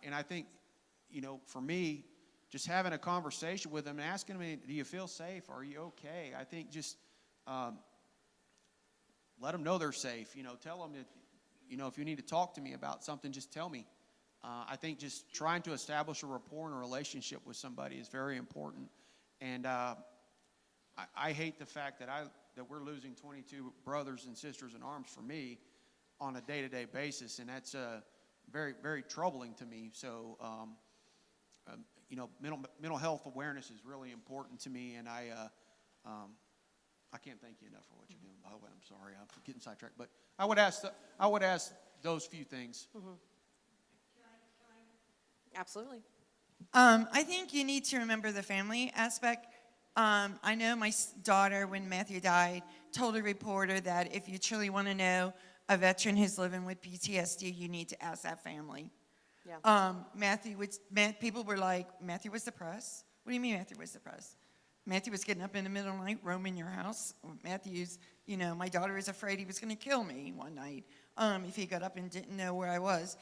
And I think, you know, for me, just having a conversation with them and asking them, do you feel safe? Are you okay? I think just let them know they're safe. You know, tell them that, you know, if you need to talk to me about something, just tell me. I think just trying to establish a rapport and a relationship with somebody is very important. And I hate the fact that we're losing 22 brothers and sisters in arms for me on a day-to-day basis, and that's very, very troubling to me. So, you know, mental health awareness is really important to me, and I can't thank you enough for what you're doing. By the way, I'm sorry, I'm getting sidetracked, but I would ask those few things. Mm-hmm. Absolutely. I think you need to remember the family aspect. I know my daughter, when Matthew died, told a reporter that if you truly want to know a veteran who's living with PTSD, you need to ask that family. Yeah. People were like, Matthew was depressed? What do you mean Matthew was depressed? Matthew was getting up in the middle of the night, roaming your house. Matthew's, you know, my daughter was afraid he was going to kill me one night if he got up and didn't know where I was.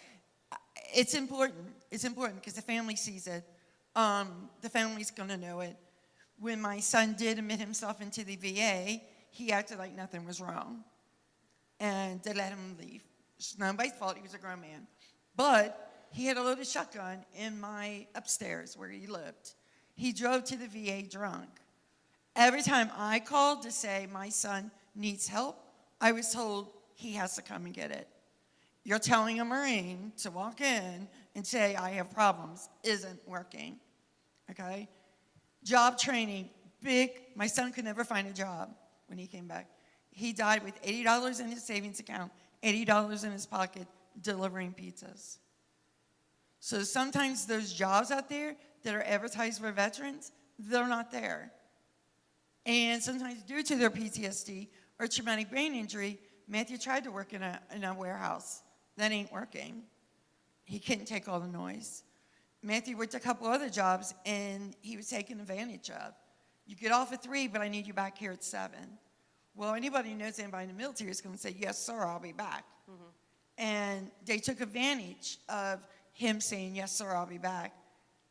It's important. It's important because the family sees it. The family's going to know it. When my son did admit himself into the VA, he acted like nothing was wrong. And they let him leave. It's nobody's fault. He was a grown man. But he had a loaded shotgun in my upstairs where he lived. He drove to the VA drunk. Every time I called to say my son needs help, I was told he has to come and get it. You're telling a Marine to walk in and say, I have problems, isn't working, okay? Job training, big. My son could never find a job when he came back. He died with $80 in his savings account, $80 in his pocket, delivering pizzas. So sometimes those jobs out there that are advertised for veterans, they're not there. And sometimes due to their PTSD or traumatic brain injury, Matthew tried to work in a warehouse. that ain't working. He couldn't take all the noise. Matthew worked a couple other jobs, and he was taken advantage of. You get off at 3, but I need you back here at 7. Well, anybody who knows anybody in the military is going to say, yes, sir, I'll be back. And they took advantage of him saying, yes, sir, I'll be back.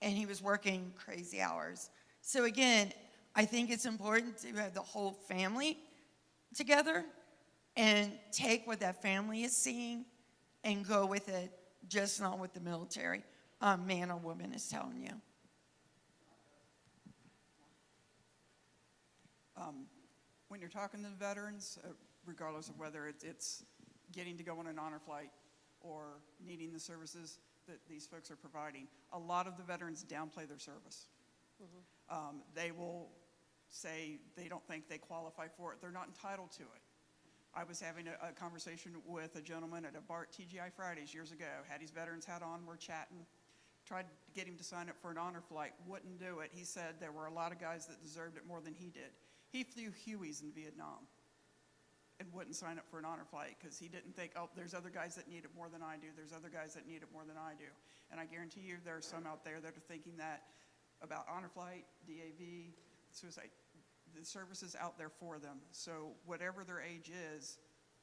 And he was working crazy hours. So again, I think it's important to have the whole family together and take what that family is seeing and go with it, just not what the military man or woman is telling you. When you're talking to the veterans, regardless of whether it's getting to go on an honor flight or needing the services that these folks are providing, a lot of the veterans downplay their service. They will say they don't think they qualify for it. They're not entitled to it. I was having a conversation with a gentleman at a BART TGI Fridays years ago, had his veterans hat on, we're chatting, tried to get him to sign up for an honor flight, wouldn't do it. He said there were a lot of guys that deserved it more than he did. He flew Hueys in Vietnam and wouldn't sign up for an honor flight because he didn't think, oh, there's other guys that need it more than I do. There's other guys that need it more than I do. And I guarantee you there are some out there that are thinking that about honor flight, DAV, suicide. The service is out there for them. So whatever their age is,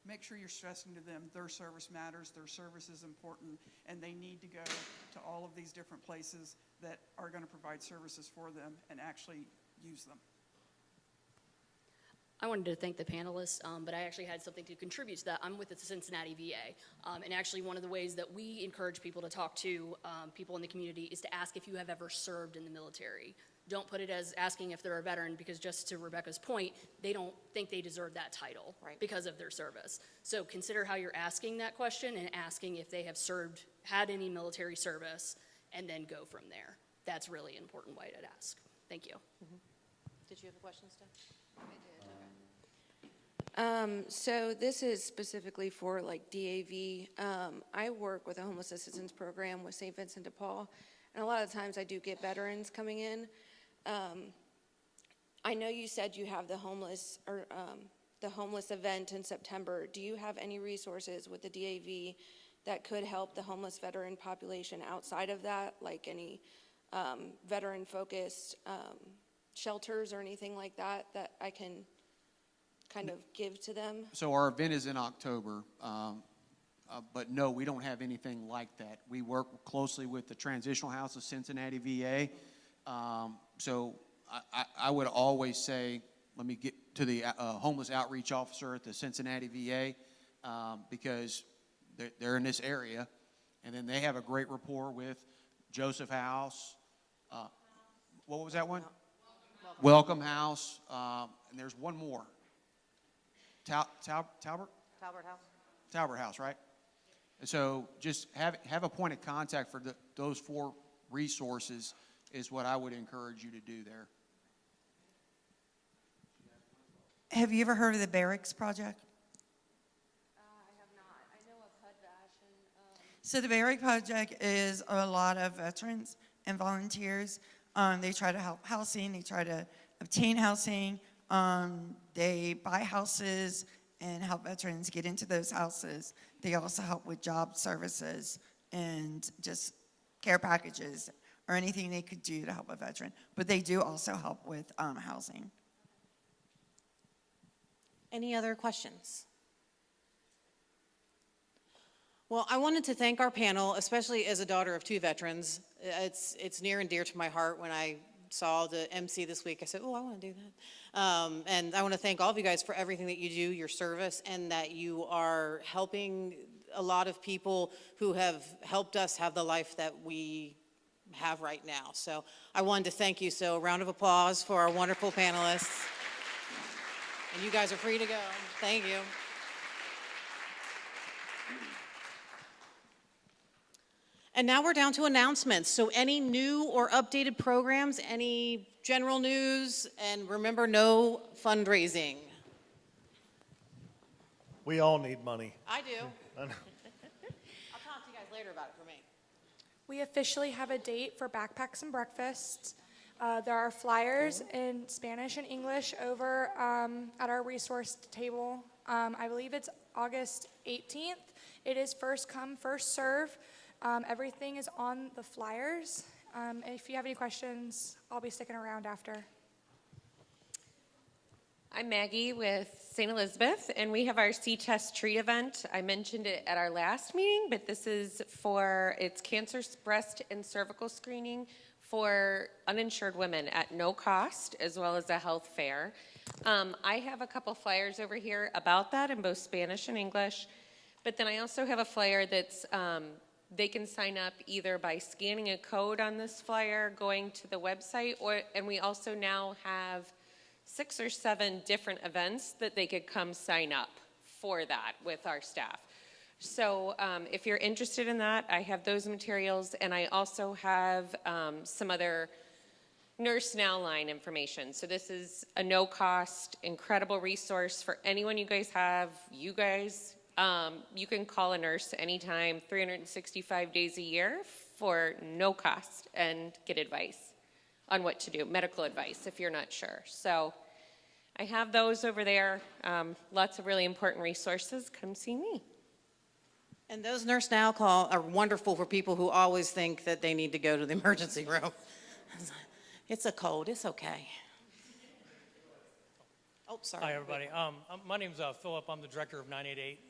make sure you're stressing to them their service matters, their service is important, and they need to go to all of these different places that are going to provide services for them and actually use them. I wanted to thank the panelists, but I actually had something to contribute to that. I'm with the Cincinnati VA, and actually one of the ways that we encourage people to talk to people in the community is to ask if you have ever served in the military. Don't put it as asking if they're a veteran, because just to Rebecca's point, they don't think they deserve that title because of their service. So consider how you're asking that question and asking if they have had any military service, and then go from there. That's really an important way to ask. Thank you. Did you have a question, Steph? So this is specifically for like DAV. I work with a homeless assistance program with St. Vincent de Paul, and a lot of times I do get veterans coming in. I know you said you have the homeless event in September. Do you have any resources with the DAV that could help the homeless veteran population outside of that, like any veteran-focused shelters or anything like that that I can kind of give to them? So our event is in October, but no, we don't have anything like that. We work closely with the Transitional House of Cincinnati VA. So I would always say, let me get to the homeless outreach officer at the Cincinnati VA, because they're in this area, and then they have a great rapport with Joseph House. What was that one? Welcome House, and there's one more. Talbert? Talbert House. Talbert House, right? And so just have a point of contact for those 4 resources is what I would encourage you to do there. Have you ever heard of the Barracks Project? I have not. I know of HUD-VASH and So the Barrack Project is a lot of veterans and volunteers. They try to help housing. They try to obtain housing. They buy houses and help veterans get into those houses. They also help with job services and just care packages or anything they could do to help a veteran. But they do also help with housing. Any other questions? Well, I wanted to thank our panel, especially as a daughter of 2 veterans. It's near and dear to my heart. When I saw the MC this week, I said, oh, I want to do that. And I want to thank all of you guys for everything that you do, your service, and that you are helping a lot of people who have helped us have the life that we have right now. So I wanted to thank you. So a round of applause for our wonderful panelists. And you guys are free to go. Thank you. And now we're down to announcements. So any new or updated programs, any general news, and remember, no fundraising. We all need money. I do. I'll talk to you guys later about it for me. We officially have a date for backpacks and breakfasts. There are flyers in Spanish and English over at our resource table. I believe it's August 18th. It is first come, first serve. Everything is on the flyers. If you have any questions, I'll be sticking around after. I'm Maggie with St. Elizabeth, and we have our C-Test Treat event. I mentioned it at our last meeting, but this is it's cancer, breast, and cervical screening for uninsured women at no cost, as well as a health fair. I have a couple flyers over here about that in both Spanish and English, but then I also have a flyer that's they can sign up either by scanning a code on this flyer, going to the website, and we also now have 6 or 7 different events that they could come sign up for that with our staff. So if you're interested in that, I have those materials, and I also have some other Nurse Now line information. So this is a no-cost, incredible resource for anyone you guys have. You can call a nurse anytime, 365 days a year for no cost and get advice on what to do, medical advice if you're not sure. So I have those over there. Lots of really important resources. Come see me. And those Nurse Now call are wonderful for people who always think that they need to go to the emergency room. It's a cold, it's okay. Oh, sorry. Hi, everybody. My name's Philip. I'm the director of 988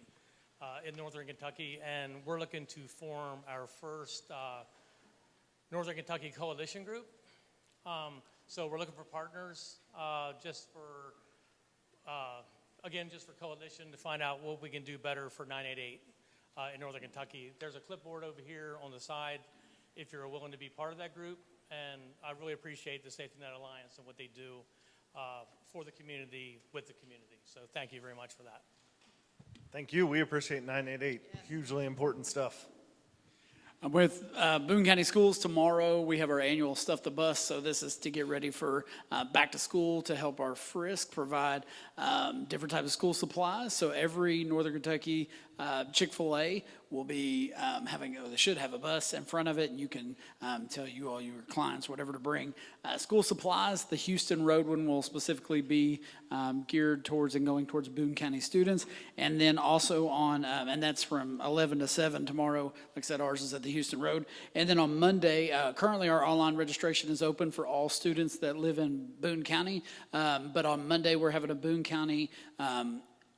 in Northern Kentucky, and we're looking to form our first Northern Kentucky Coalition group. So we're looking for partners just for coalition to find out what we can do better for 988 in Northern Kentucky. There's a clipboard over here on the side if you're willing to be part of that group, and I really appreciate the Safety Net Alliance and what they do for the community, with the community. So thank you very much for that. Thank you. We appreciate 988. Hugely important stuff. I'm with Boone County Schools tomorrow. We have our annual Stuff the Bus, so this is to get ready for back to school to help our Frisk provide different types of school supplies. So every Northern Kentucky Chick-fil-A will be they should have a bus in front of it, and you can tell you all your clients whatever to bring. School supplies, the Houston Road one will specifically be geared towards and going towards Boone County students. And then also on, and that's from 11 to 7 tomorrow. Like I said, ours is at the Houston Road. And then on Monday, currently our online registration is open for all students that live in Boone County. But on Monday, we're having a Boone County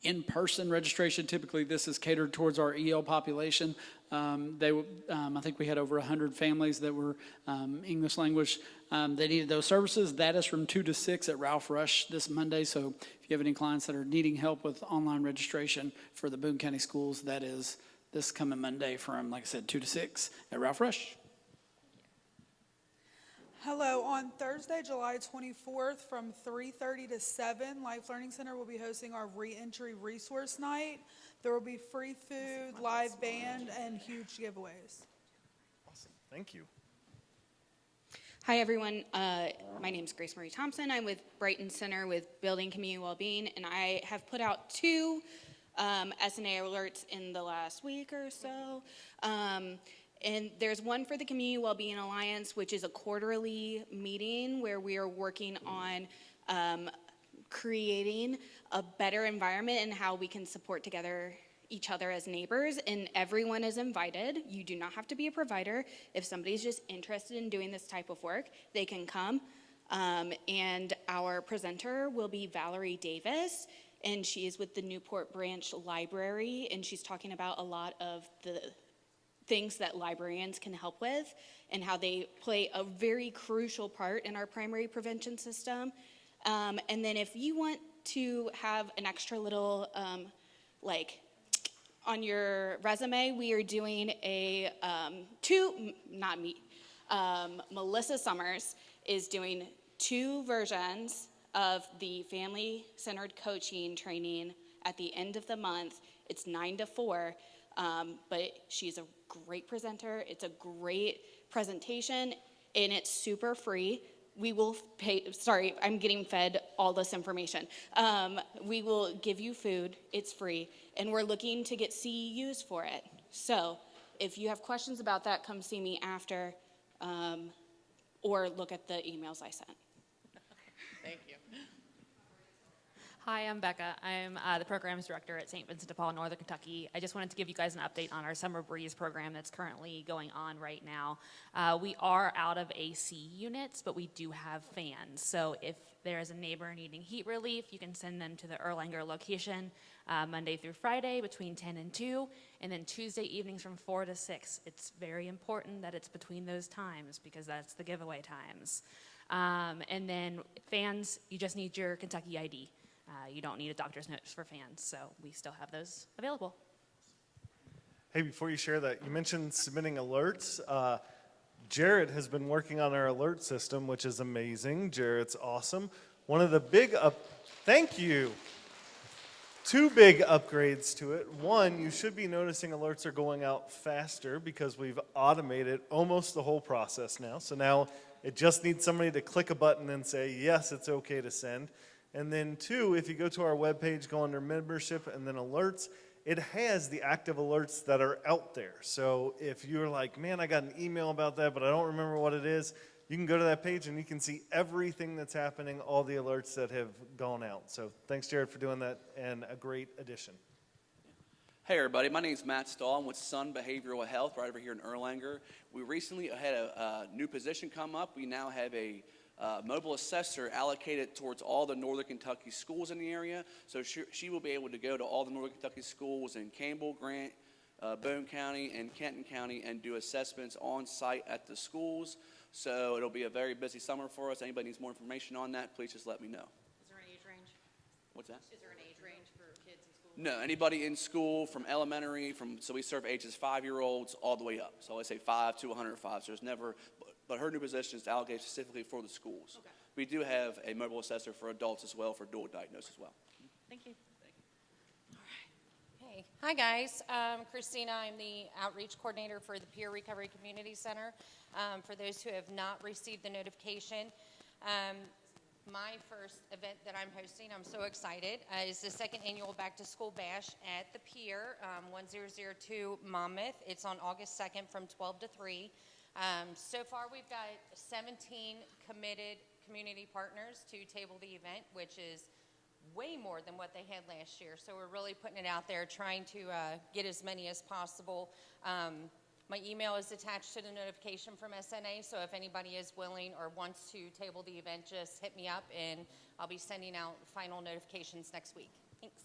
in-person registration. Typically, this is catered towards our EL population. I think we had over 100 families that were English language. They needed those services. That is from 2 to 6 at Ralph Rush this Monday. So if you have any clients that are needing help with online registration for the Boone County schools, that is this coming Monday from, like I said, 2 to 6 at Ralph Rush. Hello. On Thursday, July 24th from 3:30 to 7, Life Learning Center will be hosting our Reentry Resource Night. There will be free food, live band, and huge giveaways. Awesome. Thank you. Hi, everyone. My name is Grace Marie Thompson. I'm with Brighton Center with Building Community Wellbeing, and I have put out 2 SNA alerts in the last week or so. And there's one for the Community Wellbeing Alliance, which is a quarterly meeting where we are working on creating a better environment and how we can support together each other as neighbors, and everyone is invited. You do not have to be a provider. If somebody's just interested in doing this type of work, they can come. And our presenter will be Valerie Davis, and she is with the Newport Branch Library, and she's talking about a lot of the things that librarians can help with and how they play a very crucial part in our primary prevention system. And then if you want to have an extra little, on your resume, we are doing a Melissa Summers is doing 2 versions of the family-centered coaching training at the end of the month. It's 9 to 4, but she's a great presenter. It's a great presentation, and it's super free. We will pay, sorry, I'm getting fed all this information. We will give you food, it's free, and we're looking to get CEUs for it. So if you have questions about that, come see me after, or look at the emails I sent. Thank you. Hi, I'm Becca. I'm the programs director at St. Vincent de Paul, Northern Kentucky. I just wanted to give you guys an update on our Summer Breeze program that's currently going on right now. We are out of AC units, but we do have fans. So if there is a neighbor needing heat relief, you can send them to the Erlanger location Monday through Friday between 10 and 2, and then Tuesday evenings from 4 to 6. It's very important that it's between those times because that's the giveaway times. And then fans, you just need your Kentucky ID. You don't need a doctor's note for fans, so we still have those available. Hey, before you share that, you mentioned submitting alerts. Jarrett has been working on our alert system, which is amazing. Jarrett's awesome. One of the thank you. 2 big upgrades to it. One, you should be noticing alerts are going out faster because we've automated almost the whole process now. So now it just needs somebody to click a button and say, yes, it's okay to send. And then 2, if you go to our webpage, go under membership and then alerts, it has the active alerts that are out there. So if you're like, man, I got an email about that, but I don't remember what it is, you can go to that page and you can see everything that's happening, all the alerts that have gone out. So thanks, Jared, for doing that, and a great addition. Hey everybody, my name is Matt Stahl. I'm with Sun Behavioral Health right over here in Erlanger. We recently had a new position come up. We now have a mobile assessor allocated towards all the Northern Kentucky schools in the area. So she will be able to go to all the Northern Kentucky schools in Campbell, Grant, Boone County, and Kenton County and do assessments on site at the schools. So it'll be a very busy summer for us. Anybody needs more information on that, please just let me know. Is there an age range? What's that? Is there an age range for kids in school? No, anybody in school from elementary, so we serve ages 5-year-olds all the way up. So I say 5 to 105. So there's never, but her new position is allocated specifically for the schools. Okay. We do have a mobile assessor for adults as well, for dual diagnosis as well. Thank you. Hey, hi guys. Christina, I'm the outreach coordinator for the Peer Recovery Community Center. For those who have not received the notification, my first event that I'm hosting, I'm so excited, is the 2nd annual Back to School Bash at the Pier, 1002 Monmouth. It's on August 2nd from 12 to 3. So far we've got 17 committed community partners to table the event, which is way more than what they had last year. So we're really putting it out there, trying to get as many as possible. My email is attached to the notification from SNA, so if anybody is willing or wants to table the event, just hit me up and I'll be sending out final notifications next week. Thanks.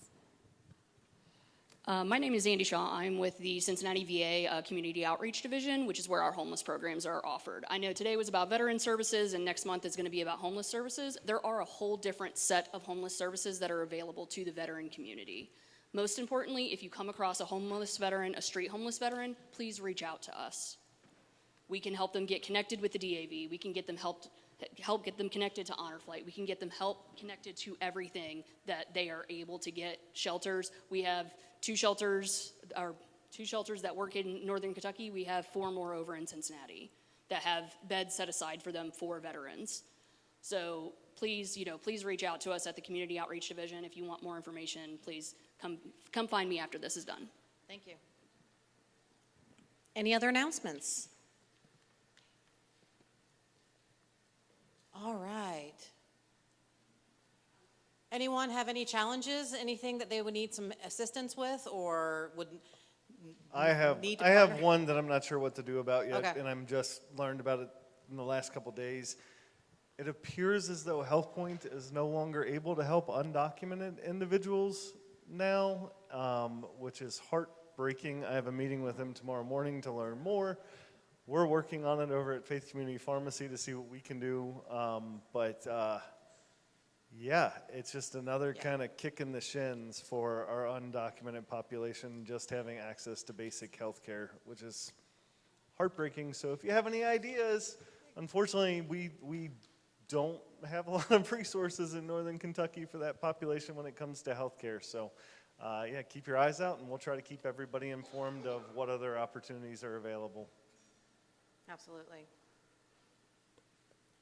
My name is Andy Shaw. I'm with the Cincinnati VA Community Outreach Division, which is where our homeless programs are offered. I know today was about veteran services and next month is going to be about homeless services. There are a whole different set of homeless services that are available to the veteran community. Most importantly, if you come across a homeless veteran, a street homeless veteran, please reach out to us. We can help them get connected with the DAV. We can get them help get them connected to Honor Flight. We can get them help connected to everything that they are able to get. Shelters. We have 2 shelters that work in Northern Kentucky. We have 4 more over in Cincinnati that have beds set aside for them for veterans. So please, please reach out to us at the Community Outreach Division. If you want more information, please come find me after this is done. Thank you. Any other announcements? All right. Anyone have any challenges, anything that they would need some assistance with or would I have need to I have partner? one that I'm not sure what to do about yet, Okay. and I'm just learned about it in the last couple days. It appears as though HealthPoint is no longer able to help undocumented individuals now, which is heartbreaking. I have a meeting with them tomorrow morning to learn more. We're working on it over at Faith Community Pharmacy to see what we can do, yeah, it's just another kind of kick in the shins for our undocumented population just having access to basic health care, which is heartbreaking. So if you have any ideas, unfortunately, we don't have a lot of resources in Northern Kentucky for that population when it comes to health care. So yeah, keep your eyes out and we'll try to keep everybody informed of what other opportunities are available. Absolutely.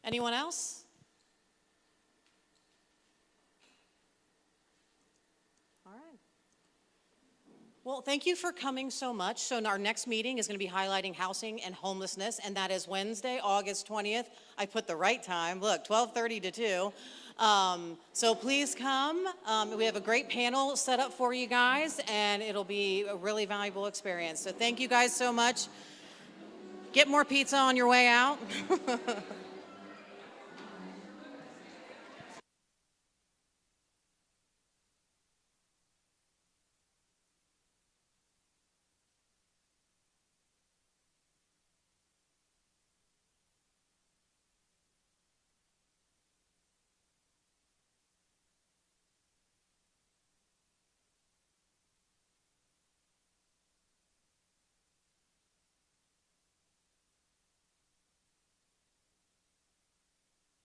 Anyone else? All right. Well, thank you for coming so much. So our next meeting is going to be highlighting housing and homelessness, and that is Wednesday, August 20th. I put the right time. Look, 12:30 to 2. So please come. We have a great panel set up for you guys, and it'll be a really valuable experience. So thank you guys so much. Get more pizza on your way out.